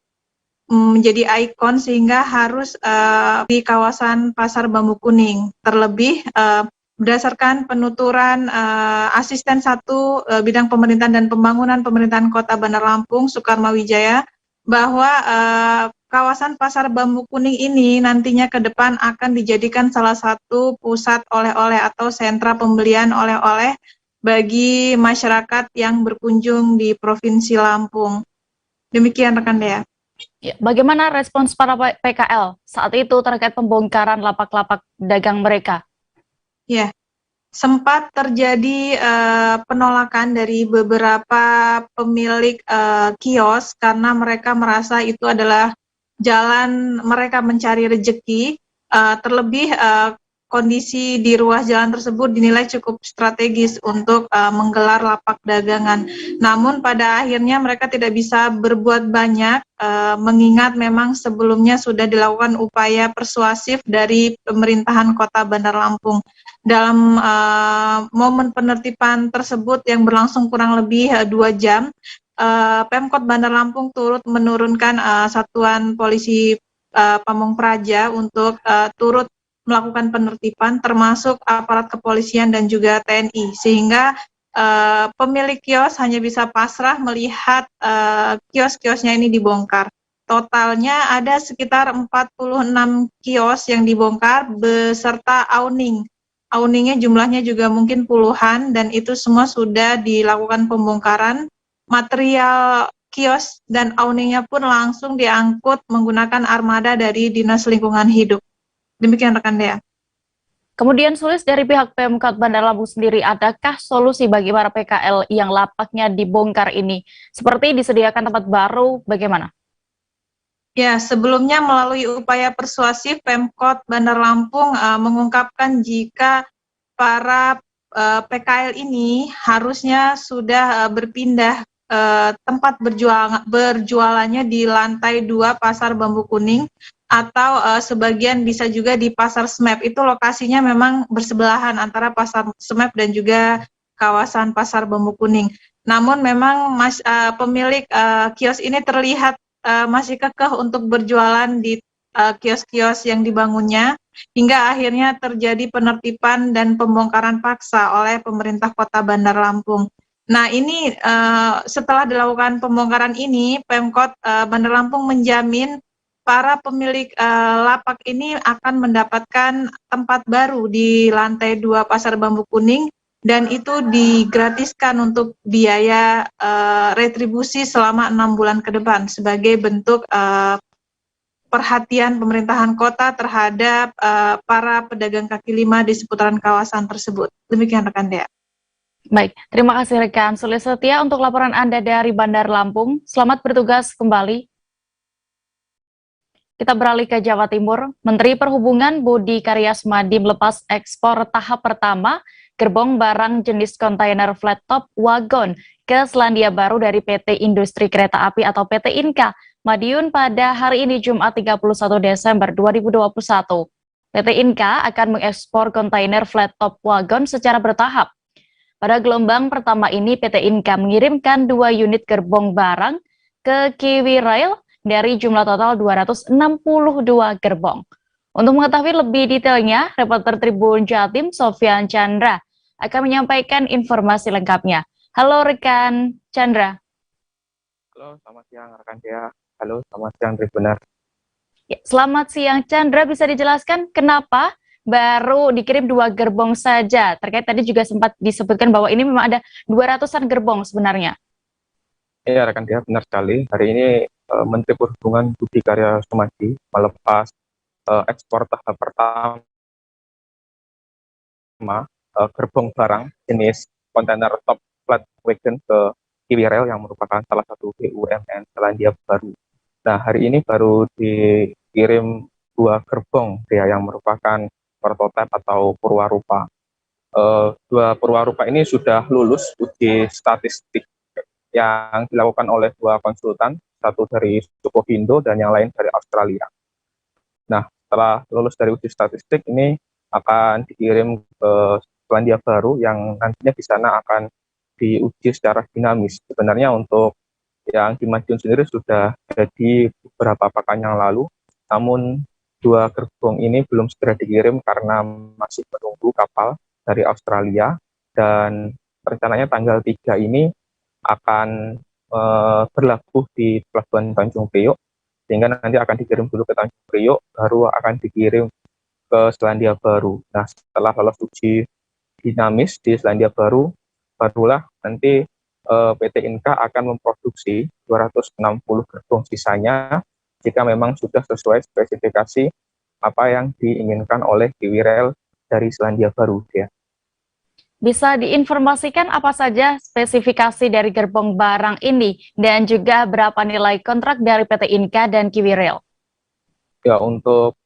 menjadi ikon sehingga harus di kawasan Pasar Bambu Kuning. Terlebih berdasarkan penuturan Asisten 1 Bidang Pemerintahan dan Pembangunan Pemerintahan Kota Bandar Lampung, Soekarno Wijaya, bahwa kawasan Pasar Bambu Kuning ini nantinya ke depan akan dijadikan salah satu pusat oleh-oleh atau sentra pembelian oleh-oleh bagi masyarakat yang berkunjung di Provinsi Lampung. Demikian rekan Dea. Ya, bagaimana respons para PKL saat itu terkait pembongkaran lapak-lapak dagang mereka? Ya, sempat terjadi penolakan dari beberapa pemilik kios karena mereka merasa itu adalah jalan mereka mencari rejeki, terlebih kondisi di ruas jalan tersebut dinilai cukup strategis untuk menggelar lapak dagangan. Namun pada akhirnya mereka tidak bisa berbuat banyak, mengingat memang sebelumnya sudah dilakukan upaya persuasif dari pemerintahan Kota Bandar Lampung. Dalam momen penertiban tersebut yang berlangsung kurang lebih 2 jam, Pemkot Bandar Lampung turut menurunkan satuan polisi Pamong Praja untuk turut melakukan penertiban, termasuk aparat kepolisian dan juga TNI, sehingga pemilik kios hanya bisa pasrah melihat kios-kiosnya ini dibongkar. Totalnya ada sekitar 46 kios yang dibongkar beserta awning. Awningnya jumlahnya juga mungkin puluhan dan itu semua sudah dilakukan pembongkaran. Material kios dan awningnya pun langsung diangkut menggunakan armada dari Dinas Lingkungan Hidup. Demikian rekan Dea. Kemudian Sulis, dari pihak Pemkot Bandar Lampung sendiri, adakah solusi bagi para PKL yang lapaknya dibongkar ini? Seperti disediakan tempat baru, bagaimana? Ya, sebelumnya melalui upaya persuasif, Pemkot Bandar Lampung mengungkapkan jika para PKL ini harusnya sudah berpindah tempat berjualannya di lantai 2 Pasar Bambu Kuning, atau sebagian bisa juga di Pasar Smep. Itu lokasinya memang bersebelahan antara Pasar Smep dan juga kawasan Pasar Bambu Kuning. Namun memang pemilik kios ini terlihat masih kekeh untuk berjualan di kios-kios yang dibangunnya, hingga akhirnya terjadi penertiban dan pembongkaran paksa oleh pemerintah Kota Bandar Lampung. Nah, ini setelah dilakukan pembongkaran ini, Pemkot Bandar Lampung menjamin para pemilik lapak ini akan mendapatkan tempat baru di lantai 2 Pasar Bambu Kuning, dan itu digratiskan untuk biaya retribusi selama 6 bulan ke depan sebagai bentuk perhatian pemerintahan kota terhadap para pedagang kaki lima di seputaran kawasan tersebut. Demikian rekan Dea. Baik, terima kasih rekan Sulis Setia untuk laporan Anda dari Bandar Lampung. Selamat bertugas kembali. Kita beralih ke Jawa Timur. Menteri Perhubungan Budi Karyasmadi melepas ekspor tahap pertama gerbong barang jenis kontainer flat top wagon ke Selandia Baru dari PT Industri Kereta Api atau PT Inka Madiun pada hari ini Jumat 31 Desember 2021. PT Inka akan mengekspor kontainer flat top wagon secara bertahap. Pada gelombang pertama ini, PT Inka mengirimkan 2 unit gerbong barang ke Kiwi Rail dari jumlah total 262 gerbong. Untuk mengetahui lebih detailnya, reporter Tribun Jatim Sofyan Chandra akan menyampaikan informasi lengkapnya. Halo rekan Chandra. Halo, selamat siang rekan Dea. Halo, selamat siang Tribuner. Ya, selamat siang Chandra, bisa dijelaskan kenapa baru dikirim 2 gerbong saja. Terkait tadi juga sempat disebutkan bahwa ini memang ada 200-an gerbong sebenarnya. Iya, rekan Tia, benar sekali. Hari ini Menteri Perhubungan Budi Karya Sumadi melepas ekspor tahap pertama gerbong barang jenis kontainer top flat wagon ke Kiwi Rail yang merupakan salah satu BUMN Selandia Baru. Nah, hari ini baru dikirim 2 gerbong ya, yang merupakan prototipe atau purwarupa. 2 purwarupa ini sudah lulus uji statistik yang dilakukan oleh 2 konsultan, satu dari Sukovindo dan yang lain dari Australia. Nah, setelah lulus dari uji statistik ini akan dikirim ke Selandia Baru yang nantinya di sana akan diuji secara dinamis. Sebenarnya untuk yang di Madiun sendiri sudah jadi beberapa pekan yang lalu, namun 2 gerbong ini belum segera dikirim karena masih menunggu kapal dari Australia, dan rencananya tanggal 3 ini akan berlabuh di Pelabuhan Tanjung Priok, sehingga nanti akan dikirim dulu ke Tanjung Priok, baru akan dikirim ke Selandia Baru. Nah, setelah lolos uji dinamis di Selandia Baru, barulah nanti PT Inka akan memproduksi 260 gerbong sisanya jika memang sudah sesuai spesifikasi apa yang diinginkan oleh Kiwi Rail dari Selandia Baru. Ya. Bisa diinformasikan apa saja spesifikasi dari gerbong barang ini dan juga berapa nilai kontrak dari PT Inka dan Kiwi Rail? Ya, untuk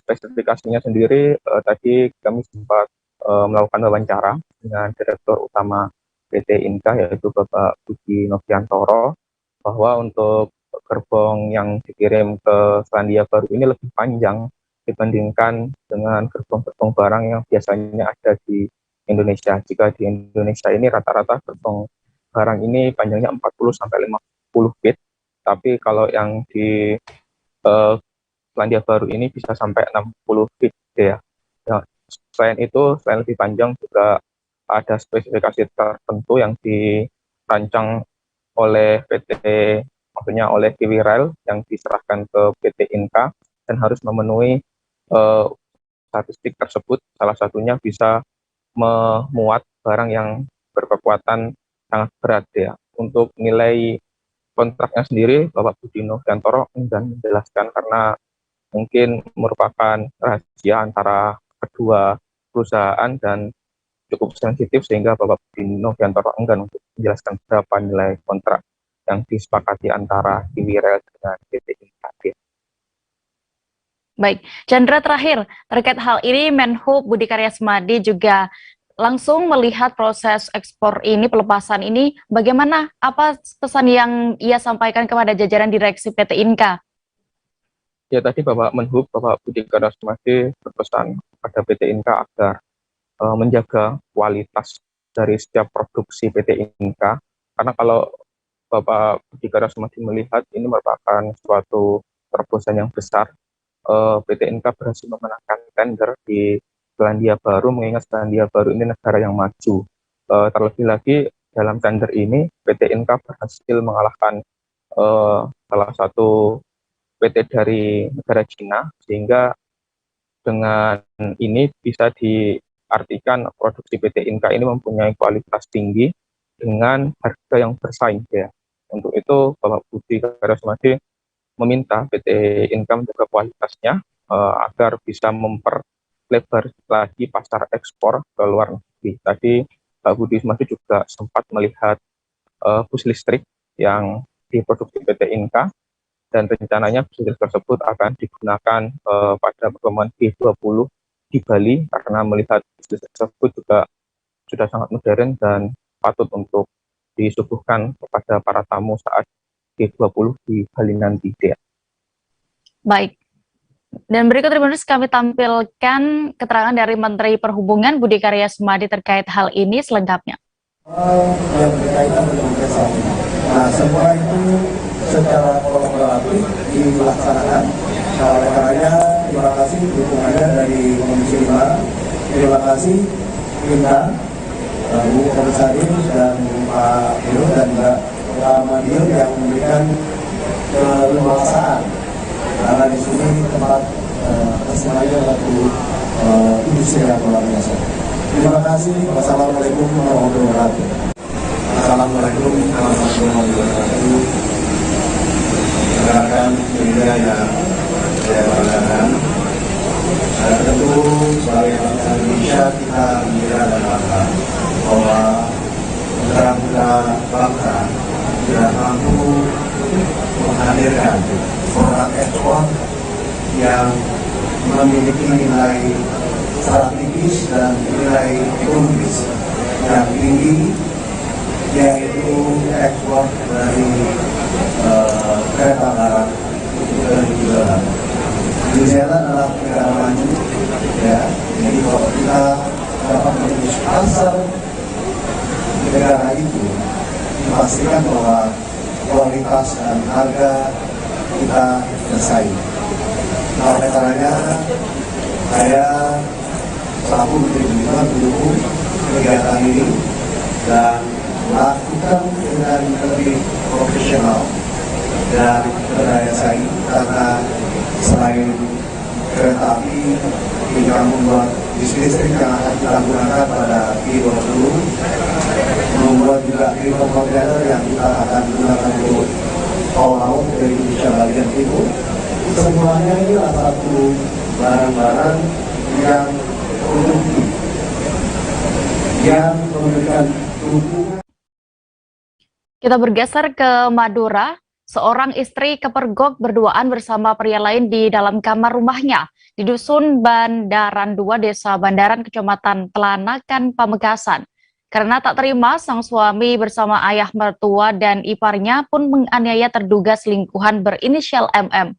spesifikasinya sendiri tadi kami sempat melakukan wawancara dengan Direktur Utama PT Inka, yaitu Bapak Budi Noviantoro, bahwa untuk gerbong yang dikirim ke Selandia Baru ini lebih panjang dibandingkan dengan gerbong-gerbong barang yang biasanya ada di Indonesia. Jika di Indonesia ini rata-rata gerbong barang ini panjangnya 40-50 feet, tapi kalau yang di Selandia Baru ini bisa sampai 60 feet ya. Nah, selain itu, selain lebih panjang juga ada spesifikasi tertentu yang dirancang oleh maksudnya oleh Kiwi Rail yang diserahkan ke PT Inka dan harus memenuhi statistik tersebut. Salah satunya bisa memuat barang yang berkekuatan sangat berat ya. Untuk nilai kontraknya sendiri, Bapak Budi Noviantoro enggan menjelaskan karena mungkin merupakan rahasia antara kedua perusahaan dan cukup sensitif, sehingga Bapak Budi Noviantoro enggan untuk menjelaskan berapa nilai kontrak yang disepakati antara Kiwi Rail dengan PT Inka. Baik, Chandra, terakhir terkait hal ini Menhub Budi Karya Sumadi juga langsung melihat proses ekspor ini, pelepasan ini, bagaimana, apa pesan yang ia sampaikan kepada jajaran direksi PT Inka? Ya, tadi Bapak Menhub, Bapak Budi Karya Sumadi berpesan kepada PT Inka agar menjaga kualitas dari setiap produksi PT Inka, karena kalau Bapak Budi Karya Sumadi melihat ini merupakan suatu terobosan yang besar. PT Inka berhasil memenangkan tender di Selandia Baru, mengingat Selandia Baru ini negara yang maju. Terlebih lagi dalam tender ini PT Inka berhasil mengalahkan salah satu PT dari negara Cina, sehingga dengan ini bisa diartikan produksi PT Inka ini mempunyai kualitas tinggi dengan harga yang bersaing ya. Untuk itu Bapak Budi Karya Sumadi meminta PT Inka menjaga kualitasnya agar bisa memperlebar lagi pasar ekspor ke luar negeri. Tadi Pak Budi Sumadi juga sempat melihat bus listrik yang diproduksi PT Inka, dan rencananya bus listrik tersebut akan digunakan pada pertemuan G20 di Bali, karena melihat bus listrik tersebut juga sudah sangat modern dan patut untuk disuguhkan kepada para tamu saat G20 di Bali nanti. Baik, dan berikut kami tampilkan keterangan dari Menteri Perhubungan Budi Karya Sumadi terkait hal ini selengkapnya. Yang berkaitan dengan desa. Nah, semua itu secara kolaboratif dilaksanakan. Nah, oleh karenanya terima kasih dukungannya dari Komisi 5. Terima kasih Inka, Bu Komisaris dan Pak Biro dan Pak Madiun yang memberikan keleluasaan, karena di sini tempat semuanya waktu industri yang luar biasa. Terima kasih. Wassalamualaikum warahmatullahi wabarakatuh. Assalamualaikum warahmatullahi wabarakatuh. Rekan media yang saya banggakan, tentu sebagai bangsa Indonesia kita gembira dan bangga bahwa putra-putra bangsa sudah mampu menghadirkan produk ekspor yang memiliki nilai strategis dan nilai ekonomis yang tinggi, yaitu ekspor dari kereta barang ke New Zealand adalah negara maju, ya. Jadi kalau kita dapat menembus pasar negara itu, dipastikan bahwa kualitas dan harga kita bersaing. Nah, oleh karenanya saya selaku Menteri Perdagangan mendukung kegiatan ini dan melakukan dengan lebih profesional dan berdaya saing, karena selain kereta api juga membuat bis listrik yang akan kita gunakan pada G20, membuat juga river container yang kita akan gunakan untuk tol laut dari Indonesia bagian timur. Semuanya ini adalah satu barang-barang yang produktif, yang memberikan dukungan. Kita bergeser ke Madura. Seorang istri kepergok berduaan bersama pria lain di dalam kamar rumahnya di Dusun Bandaran 2, Desa Bandaran, Kecamatan Telanakan, Pamekasan. Karena tak terima, sang suami bersama ayah mertua dan iparnya pun menganiaya terduga selingkuhan berinisial MM.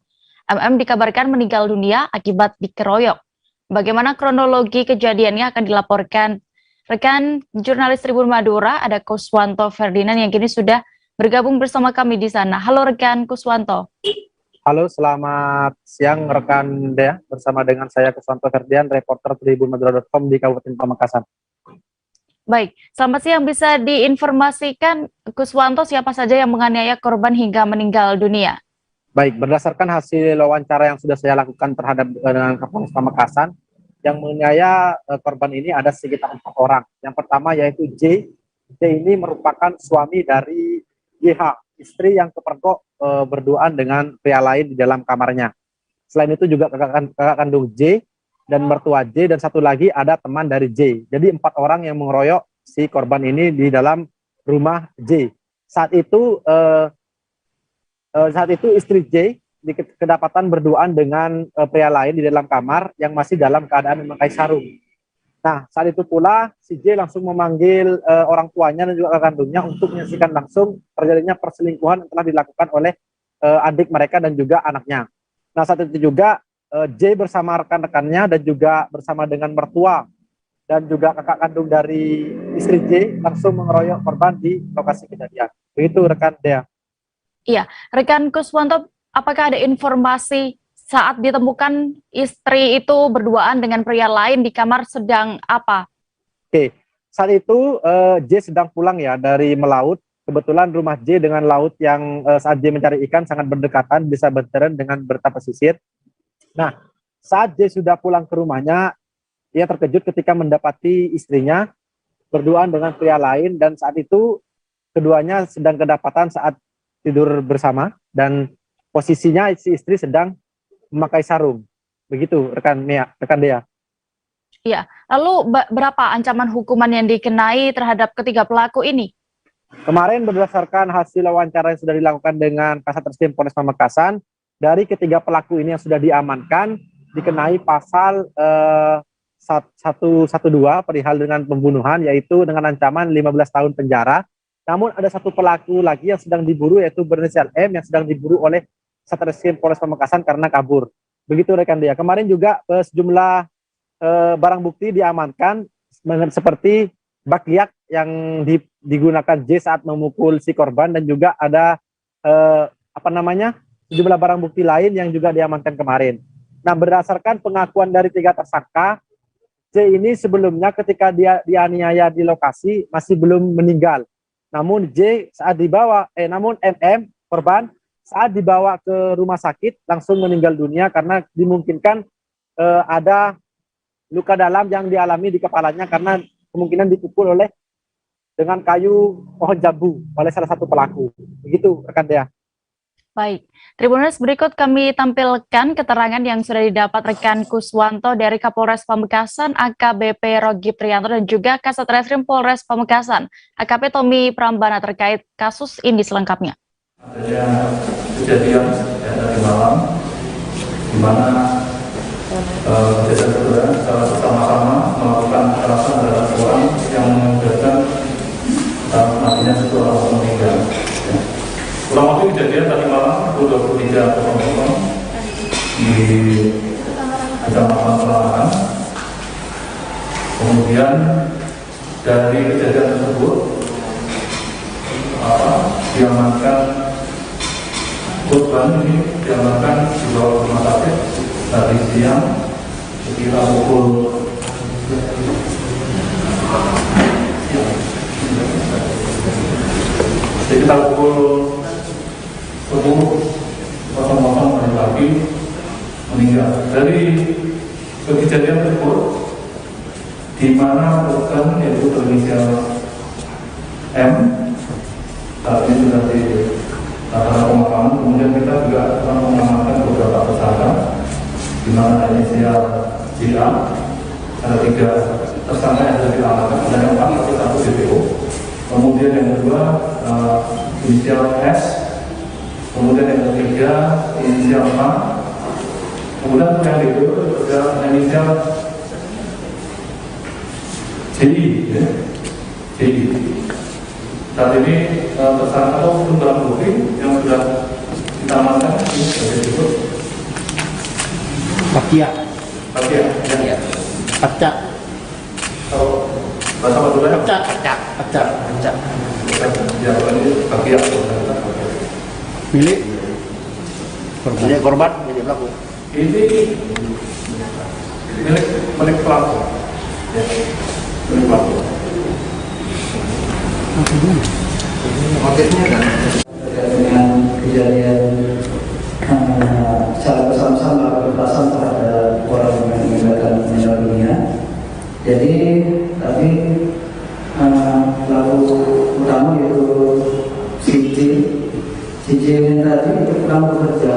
MM dikabarkan meninggal dunia akibat dikeroyok. Bagaimana kronologi kejadiannya akan dilaporkan rekan jurnalis Tribun Madura, ada Kuswanto Ferdinand yang kini sudah bergabung bersama kami di sana. Halo rekan Kuswanto. Halo, selamat siang rekan Dea. Bersama dengan saya Kuswanto Ferdinand, reporter tribunmadura.com di Kabupaten Pamekasan. Baik, selamat siang. Bisa diinformasikan Kuswanto siapa saja yang menganiaya korban hingga meninggal dunia? Baik, berdasarkan hasil wawancara yang sudah saya lakukan terhadap dengan Kapolres Pamekasan, yang menganiaya korban ini ada sekitar 4 orang. Yang pertama yaitu J. J ini merupakan suami dari YH, istri yang kepergok berduaan dengan pria lain di dalam kamarnya. Selain itu juga kakak kandung J dan mertua J, dan satu lagi ada teman dari J. Jadi 4 orang yang mengeroyok si korban ini di dalam rumah J. Saat itu istri J kedapatan berduaan dengan pria lain di dalam kamar yang masih dalam keadaan memakai sarung. Nah, saat itu pula si J langsung memanggil orang tuanya dan juga kakak kandungnya untuk menyaksikan langsung terjadinya perselingkuhan yang telah dilakukan oleh adik mereka dan juga anaknya. Nah, saat itu juga J bersama rekan-rekannya dan juga bersama dengan mertua dan juga kakak kandung dari istri J langsung mengeroyok korban di lokasi kejadian. Begitu rekan Dea. Iya, rekan Kuswanto, apakah ada informasi saat ditemukan istri itu berduaan dengan pria lain di kamar sedang apa? Oke, saat itu J sedang pulang ya dari melaut. Kebetulan rumah J dengan laut yang saat J mencari ikan sangat berdekatan, bisa berteren dengan bertapa pesisir. Nah, saat J sudah pulang ke rumahnya, ia terkejut ketika mendapati istrinya berduaan dengan pria lain, dan saat itu keduanya sedang kedapatan saat tidur bersama, dan posisinya si istri sedang memakai sarung. Begitu rekan Dea. Iya. Lalu berapa ancaman hukuman yang dikenai terhadap ketiga pelaku ini? Kemarin berdasarkan hasil wawancara yang sudah dilakukan dengan Kasat Reskrim Polres Pamekasan, dari ketiga pelaku ini yang sudah diamankan dikenai pasal 112 perihal dengan pembunuhan, yaitu dengan ancaman 15 tahun penjara. Namun ada satu pelaku lagi yang sedang diburu, yaitu berinisial M, yang sedang diburu oleh Satreskrim Polres Pamekasan karena kabur. Begitu rekan Dea. Kemarin juga sejumlah barang bukti diamankan seperti bakliak yang digunakan J saat memukul si korban, dan juga ada sejumlah barang bukti lain yang juga diamankan kemarin. Nah, berdasarkan pengakuan dari 3 tersangka, J ini sebelumnya ketika dia dianiaya di lokasi masih belum meninggal. Namun MM korban saat dibawa ke rumah sakit langsung meninggal dunia karena dimungkinkan ada luka dalam yang dialami di kepalanya karena kemungkinan dipukul dengan kayu pohon jambu oleh salah satu pelaku. Begitu rekan Dea. Baik, Tribuners, berikut kami tampilkan keterangan yang sudah didapat rekan Kuswanto dari Kapolres Pamekasan, AKBP Rogi Prianto, dan juga Kasat Reskrim Polres Pamekasan, AKP Tommy Prambana, terkait kasus ini selengkapnya. Adanya kejadian dari malam, di mana kejadian saudara secara bersama-sama melakukan kekerasan terhadap orang yang mengakibatkan matinya seseorang meninggal. Kurang lebih kejadian tadi malam pukul 23.00 di Kecamatan Pelahan. Kemudian dari kejadian tersebut diamankan korban ini, diamankan dibawa ke rumah sakit tadi siang sekitar pukul 10.00 hari pagi meninggal. Dari kejadian tersebut, di mana korban yaitu berinisial M saat ini sudah di latar pemakaman. Kemudian kita juga akan mengamankan beberapa tersangka, di mana inisial JA, ada 3 tersangka yang sudah diamankan, ada yang 4 tapi 1 DPO. Kemudian yang kedua inisial S, kemudian yang ketiga inisial A, kemudian yang itu ada inisial JI, ya. JI. Saat ini tersangka atau barang bukti yang sudah kita amankan ini sudah disebut Pakia, ya. Pacak. Kalau bahasa Madura pacak. Ya, ini Pakia. Milik korban, milik pelaku. Ini milik pelaku. Ya, milik pelaku. Motifnya kan dengan kejadian secara bersama-sama kekerasan terhadap orang yang meninggalkan meninggal dunia. Jadi tadi pelaku utama yaitu si J ini tadi pulang bekerja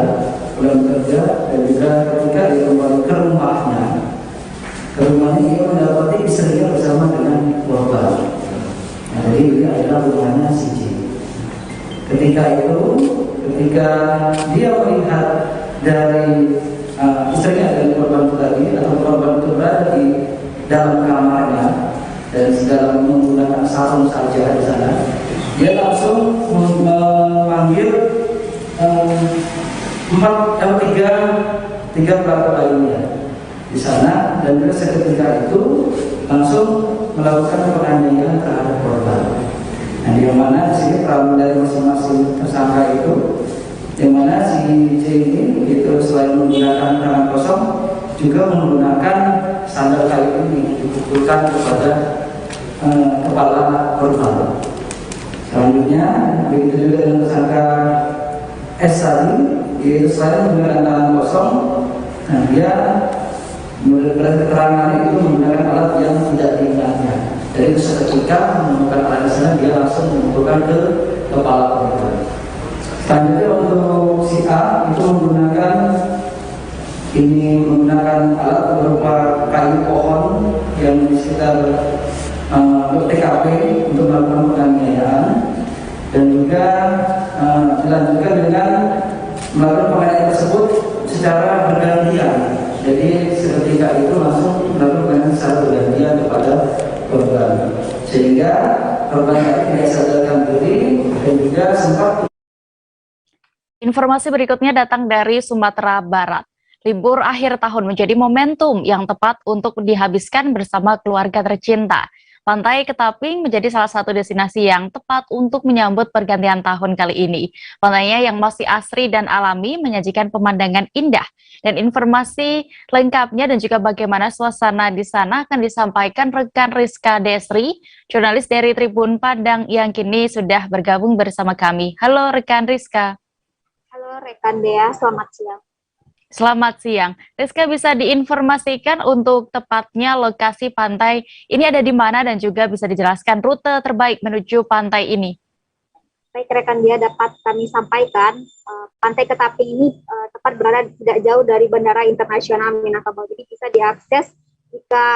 dan juga ketika dia kembali ke rumahnya dia mendapati istrinya bersama dengan korban. Nah, jadi ini adalah rumahnya si J. Ketika dia melihat dari istrinya dari korban itu tadi, atau korban itu berada di dalam kamarnya dan sedang menggunakan sarung saja di sana, dia langsung memanggil tiga pelaku lainnya di sana, dan juga seketika itu langsung melakukan penganiayaan terhadap korban. Nah, di mana di sini peran dari masing-masing tersangka itu, di mana si J ini itu selain menggunakan tangan kosong juga menggunakan sandal kayu ini dipukulkan kepada kepala korban. Selanjutnya begitu juga dengan tersangka S tadi, yaitu selain menggunakan tangan kosong, nah dia menurut keterangan itu menggunakan alat yang tidak diingatnya. Jadi seketika menggunakan alat sana, dia langsung memukulkan ke kepala korban. Selanjutnya untuk si A itu menggunakan alat berupa kayu pohon yang di sekitar TKP untuk melakukan penganiayaan, dan juga dilanjutkan dengan melakukan penganiayaan tersebut secara bergantian. Jadi seketika itu langsung melakukan secara bergantian kepada korban, sehingga korban tidak sadarkan diri dan juga sempat. Informasi berikutnya datang dari Sumatera Barat. Libur akhir tahun menjadi momentum yang tepat untuk dihabiskan bersama keluarga tercinta. Pantai Ketaping menjadi salah satu destinasi yang tepat untuk menyambut pergantian tahun kali ini. Pantainya yang masih asri dan alami menyajikan pemandangan indah. Dan informasi lengkapnya dan juga bagaimana suasana di sana akan disampaikan rekan Rizka Desri, jurnalis dari Tribun Padang yang kini sudah bergabung bersama kami. Halo rekan Rizka. Halo rekan Dea, selamat siang. Selamat siang. Rizka, bisa diinformasikan untuk tepatnya lokasi pantai ini ada di mana dan juga bisa dijelaskan rute terbaik menuju pantai ini? Baik rekan dia, dapat kami sampaikan, Pantai Ketaping ini tepat berada tidak jauh dari Bandara Internasional Minangkabau. Jadi bisa diakses jika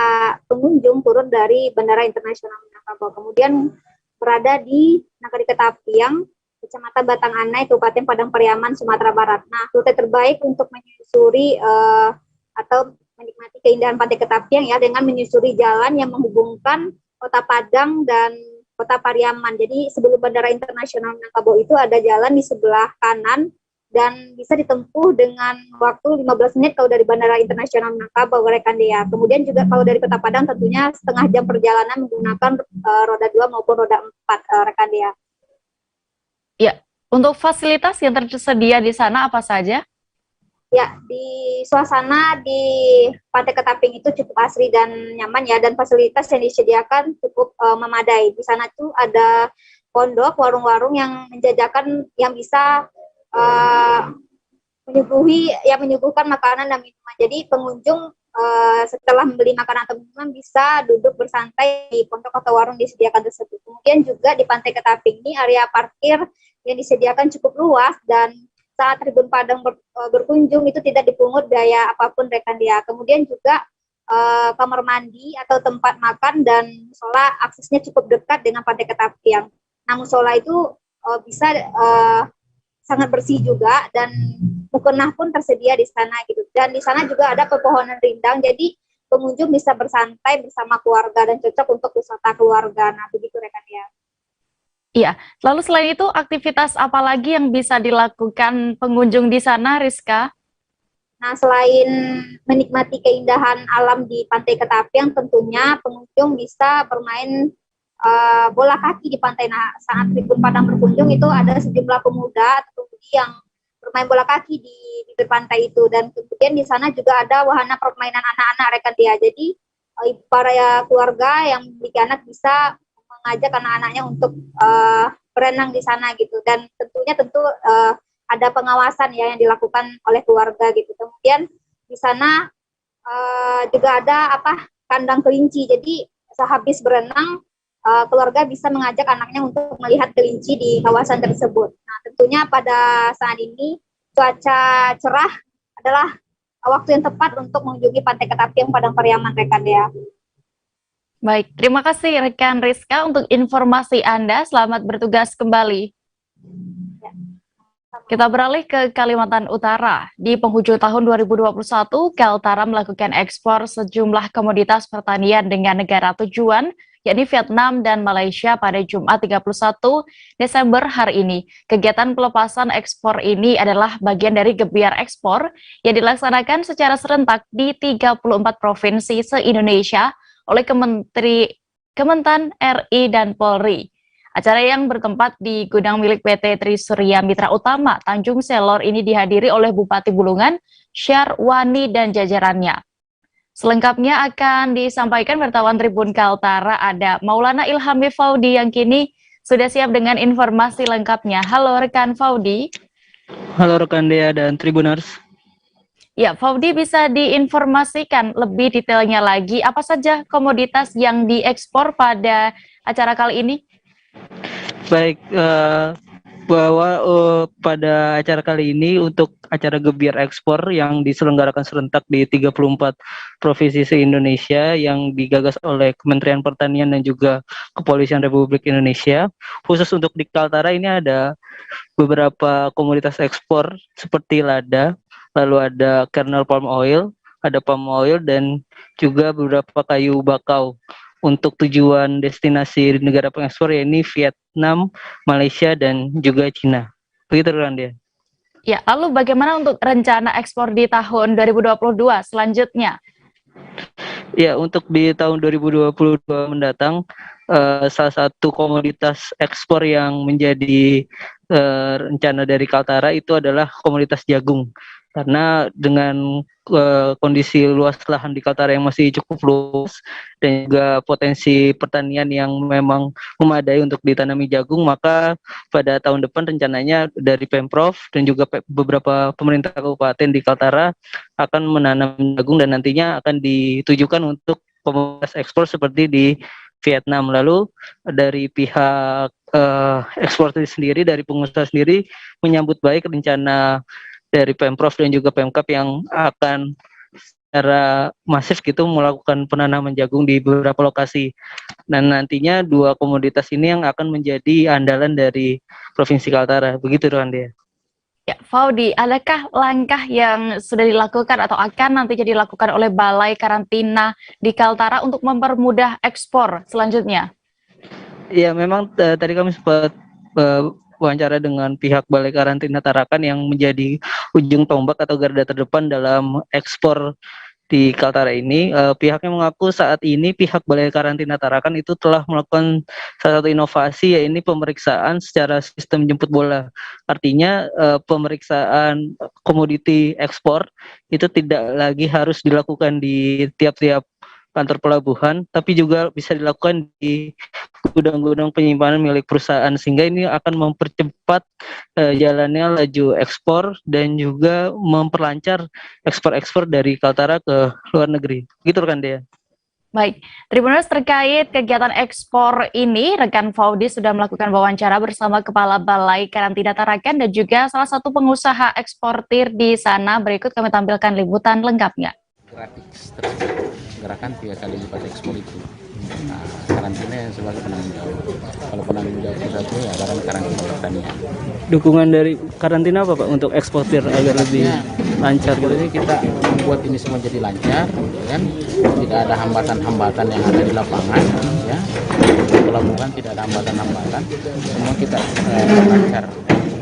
pengunjung turun dari Bandara Internasional Minangkabau. Kemudian berada di Nagari Ketaping, Kecamatan Batang Anai, Kabupaten Padang Pariaman, Sumatera Barat. Nah, rute terbaik untuk menyusuri atau menikmati keindahan Pantai Ketaping ya dengan menyusuri jalan yang menghubungkan Kota Padang dan Kota Pariaman. Jadi sebelum Bandara Internasional Minangkabau itu ada jalan di sebelah kanan dan bisa ditempuh dengan waktu 15 menit kalau dari Bandara Internasional Minangkabau, rekan dia. Kemudian juga kalau dari Kota Padang tentunya setengah jam perjalanan menggunakan roda 2 maupun roda 4, rekan dia. Ya, untuk fasilitas yang tersedia di sana apa saja? Ya, di suasana di Pantai Ketaping itu cukup asri dan nyaman ya, dan fasilitas yang disediakan cukup memadai. Di sana tuh ada pondok, warung-warung yang menjajakan, yang bisa menyuguhkan makanan dan minuman. Jadi pengunjung setelah membeli makanan atau minuman bisa duduk bersantai di pondok atau warung disediakan tersebut. Kemudian juga di Pantai Ketaping ini area parkir yang disediakan cukup luas dan saat Tribun Padang berkunjung itu tidak dipungut biaya apapun, rekan dia. Kemudian juga kamar mandi atau tempat makan dan musola aksesnya cukup dekat dengan Pantai Ketaping. Nah, musola itu bisa sangat bersih juga dan mukena pun tersedia di sana gitu. Dan di sana juga ada pepohonan rindang, jadi pengunjung bisa bersantai bersama keluarga dan cocok untuk wisata keluarga. Nah, begitu rekan dia. Iya, lalu selain itu aktivitas apa lagi yang bisa dilakukan pengunjung di sana, Rizka? Nah, selain menikmati keindahan alam di Pantai Ketaping, tentunya pengunjung bisa bermain bola kaki di pantai. Nah, saat Tribun Padang berkunjung itu ada sejumlah pemuda atau pemudi yang bermain bola kaki di bibir pantai itu, dan kemudian di sana juga ada wahana permainan anak-anak, rekan dia. Jadi para keluarga yang memiliki anak bisa mengajak anak-anaknya untuk berenang di sana gitu, dan tentunya ada pengawasan ya yang dilakukan oleh keluarga gitu. Kemudian di sana juga ada kandang kelinci. Jadi sehabis berenang keluarga bisa mengajak anaknya untuk melihat kelinci di kawasan tersebut. Nah, tentunya pada saat ini cuaca cerah adalah waktu yang tepat untuk mengunjungi Pantai Ketaping Padang Pariaman, rekan dia. Baik, terima kasih rekan Rizka untuk informasi Anda. Selamat bertugas kembali. Kita beralih ke Kalimantan Utara. Di penghujung tahun 2021, Kaltara melakukan ekspor sejumlah komoditas pertanian dengan negara tujuan, yakni Vietnam dan Malaysia pada Jumat 31 Desember hari ini. Kegiatan pelepasan ekspor ini adalah bagian dari gebiar ekspor yang dilaksanakan secara serentak di 34 provinsi se-Indonesia oleh Kementan RI dan Polri. Acara yang bertempat di gudang milik PT Trisurya Mitra Utama Tanjung Selor ini dihadiri oleh Bupati Bulungan, Syarwani dan jajarannya. Selengkapnya akan disampaikan wartawan Tribun Kaltara, ada Maulana Ilhami Faudi yang kini sudah siap dengan informasi lengkapnya. Halo rekan Faudi. Halo rekan Dea dan Tribuners. Ya, Faudi bisa diinformasikan lebih detailnya lagi apa saja komoditas yang diekspor pada acara kali ini? Baik, bahwa pada acara kali ini untuk acara gebiar ekspor yang diselenggarakan serentak di 34 provinsi se-Indonesia yang digagas oleh Kementerian Pertanian dan juga Kepolisian Republik Indonesia. Khusus untuk di Kaltara ini ada beberapa komoditas ekspor seperti lada, lalu ada kernel palm oil, ada palm oil dan juga beberapa kayu bakau untuk tujuan destinasi negara pengekspor yaitu Vietnam, Malaysia dan juga Cina. Begitu kan dia. Ya, lalu bagaimana untuk rencana ekspor di tahun 2022 selanjutnya? Ya, untuk di tahun 2022 mendatang salah satu komoditas ekspor yang menjadi rencana dari Kaltara itu adalah komoditas jagung. Karena dengan kondisi luas lahan di Kaltara yang masih cukup luas dan juga potensi pertanian yang memang memadai untuk ditanami jagung, maka pada tahun depan rencananya dari Pemprov dan juga beberapa pemerintah kabupaten di Kaltara akan menanam jagung dan nantinya akan ditujukan untuk komoditas ekspor seperti di Vietnam. Lalu dari pihak eksportir sendiri, dari pengusaha sendiri menyambut baik rencana dari Pemprov dan juga Pemkab yang akan secara masif gitu melakukan penanaman jagung di beberapa lokasi. Dan nantinya dua komoditas ini yang akan menjadi andalan dari Provinsi Kaltara. Begitu, Rwandia. Ya, Faudi, adakah langkah yang sudah dilakukan atau akan nantinya dilakukan oleh Balai Karantina di Kaltara untuk mempermudah ekspor selanjutnya? Ya, memang tadi kami sempat wawancara dengan pihak Balai Karantina Tarakan yang menjadi ujung tombak atau garda terdepan dalam ekspor di Kaltara ini. Pihaknya mengaku saat ini pihak Balai Karantina Tarakan itu telah melakukan salah satu inovasi, yaitu pemeriksaan secara sistem jemput bola. Artinya pemeriksaan komoditi ekspor itu tidak lagi harus dilakukan di tiap-tiap kantor pelabuhan, tapi juga bisa dilakukan di gudang-gudang penyimpanan milik perusahaan, sehingga ini akan mempercepat jalannya laju ekspor dan juga memperlancar ekspor-ekspor dari Kaltara ke luar negeri. Gitu kan dia. Baik, Tribuners, terkait kegiatan ekspor ini, rekan Faudi sudah melakukan wawancara bersama Kepala Balai Karantina Tarakan dan juga salah satu pengusaha eksportir di sana. Berikut kami tampilkan liputan lengkapnya. Gratis tersebut, gerakan 3 kali lipat ekspor itu. Nah, karantina yang sebagai penanggung jawab. Kalau penanggung jawab satu ya barang karantina pertanian. Dukungan dari karantina apa Pak untuk eksportir agar lebih lancar? Jadi kita membuat ini semua jadi lancar, kan? Tidak ada hambatan-hambatan yang ada di lapangan, ya. Di pelabuhan tidak ada hambatan-hambatan, semua kita lancar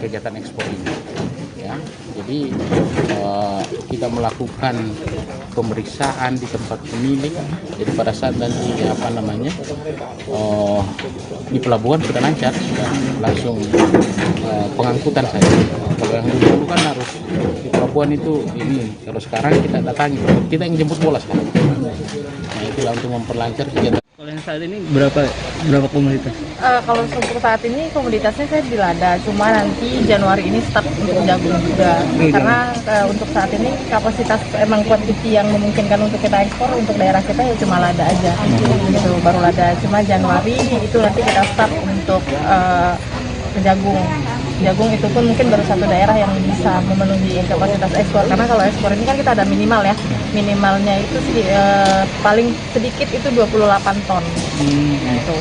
kegiatan ekspor ini. Ya, jadi kita melakukan pemeriksaan di tempat pemilik. Jadi pada saat nanti di pelabuhan sudah lancar, sudah langsung pengangkutan saja. Kalau yang dulu kan harus di pelabuhan itu ini. Kalau sekarang kita datangi, kita yang jemput bola sekarang. Nah, itulah untuk memperlancar kegiatan. Kalau yang saat ini berapa komoditas? Kalau untuk saat ini komoditasnya saya di lada, cuma nanti Januari ini start untuk jagung juga. Karena untuk saat ini kapasitas emang quantity yang memungkinkan untuk kita ekspor untuk daerah kita ya cuma lada aja. Gitu, baru lada. Cuma Januari itu nanti kita start untuk jagung. Jagung itu pun mungkin baru satu daerah yang bisa memenuhi kapasitas ekspor, karena kalau ekspor ini kan kita ada minimal ya, minimalnya itu sih paling sedikit itu 28 ton. Gitu.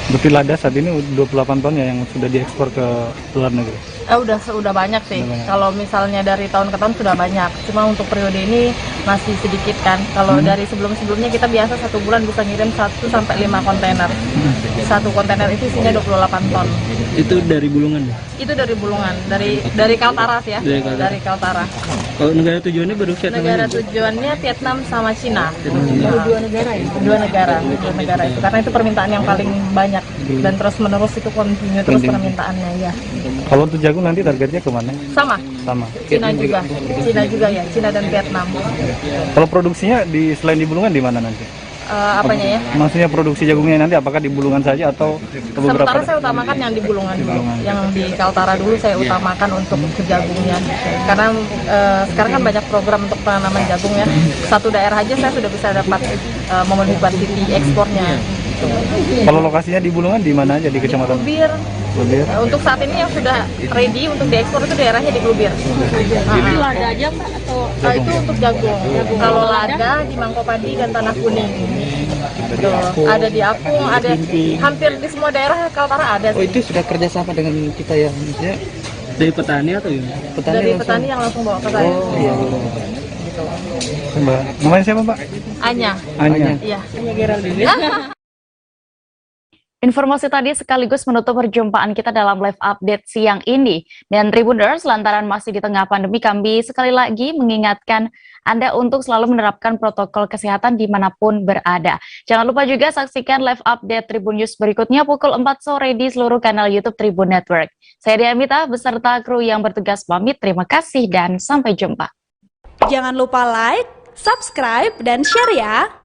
Berarti lada saat ini 28 ton ya yang sudah diekspor ke luar negeri? Udah banyak sih. Kalau misalnya dari tahun ke tahun sudah banyak. Cuma untuk periode ini masih sedikit kan. Kalau dari sebelum-sebelumnya kita biasa satu bulan bisa ngirim 1 sampai 5 kontainer. Satu kontainer itu isinya 28 ton. Itu dari Bulungan? Itu dari Bulungan, dari Kaltara sih ya. Dari Kaltara. Kalau negara tujuannya baru Vietnam? Negara tujuannya Vietnam sama Cina. Dua negara ya? Dua negara itu. Karena itu permintaan yang paling banyak dan terus menerus itu kontinu terus permintaannya ya. Kalau untuk jagung nanti targetnya kemana? Sama. Cina juga ya, Cina dan Vietnam. Kalau produksinya selain di Bulungan di mana nanti? Apanya ya? Maksudnya produksi jagungnya nanti apakah di Bulungan saja atau beberapa? Sementara saya utamakan yang di Bulungan dulu, yang di Kaltara dulu saya utamakan untuk ke jagungnya. Karena sekarang kan banyak program untuk penanaman jagung ya. Satu daerah aja saya sudah bisa dapat memenuhi quantity ekspornya. Kalau lokasinya di Bulungan di mana aja, di kecamatan? Lubir. Untuk saat ini yang sudah ready untuk diekspor itu daerahnya di Lubir. Itu lada aja Pak atau itu untuk jagung. Kalau lada di Mangkopadi dan Tanah Kuning. Ada di Apung, ada hampir di semua daerah Kaltara ada. Oh, itu sudah kerjasama dengan kita ya? Dari petani atau gimana? Dari petani yang langsung bawa ke saya. Oh iya. Mbak, namanya siapa Pak? Anya. Anya. Iya. Anya Geraldine. Informasi tadi sekaligus menutup perjumpaan kita dalam live update siang ini. Dan Tribuners, lantaran masih di tengah pandemi, kami sekali lagi mengingatkan Anda untuk selalu menerapkan protokol kesehatan dimanapun berada. Jangan lupa juga saksikan live update Tribun News berikutnya pukul 4 sore di seluruh kanal YouTube Tribun Network. Saya Diamita beserta kru yang bertugas pamit. Terima kasih dan sampai jumpa. Jangan lupa like, subscribe, dan share ya!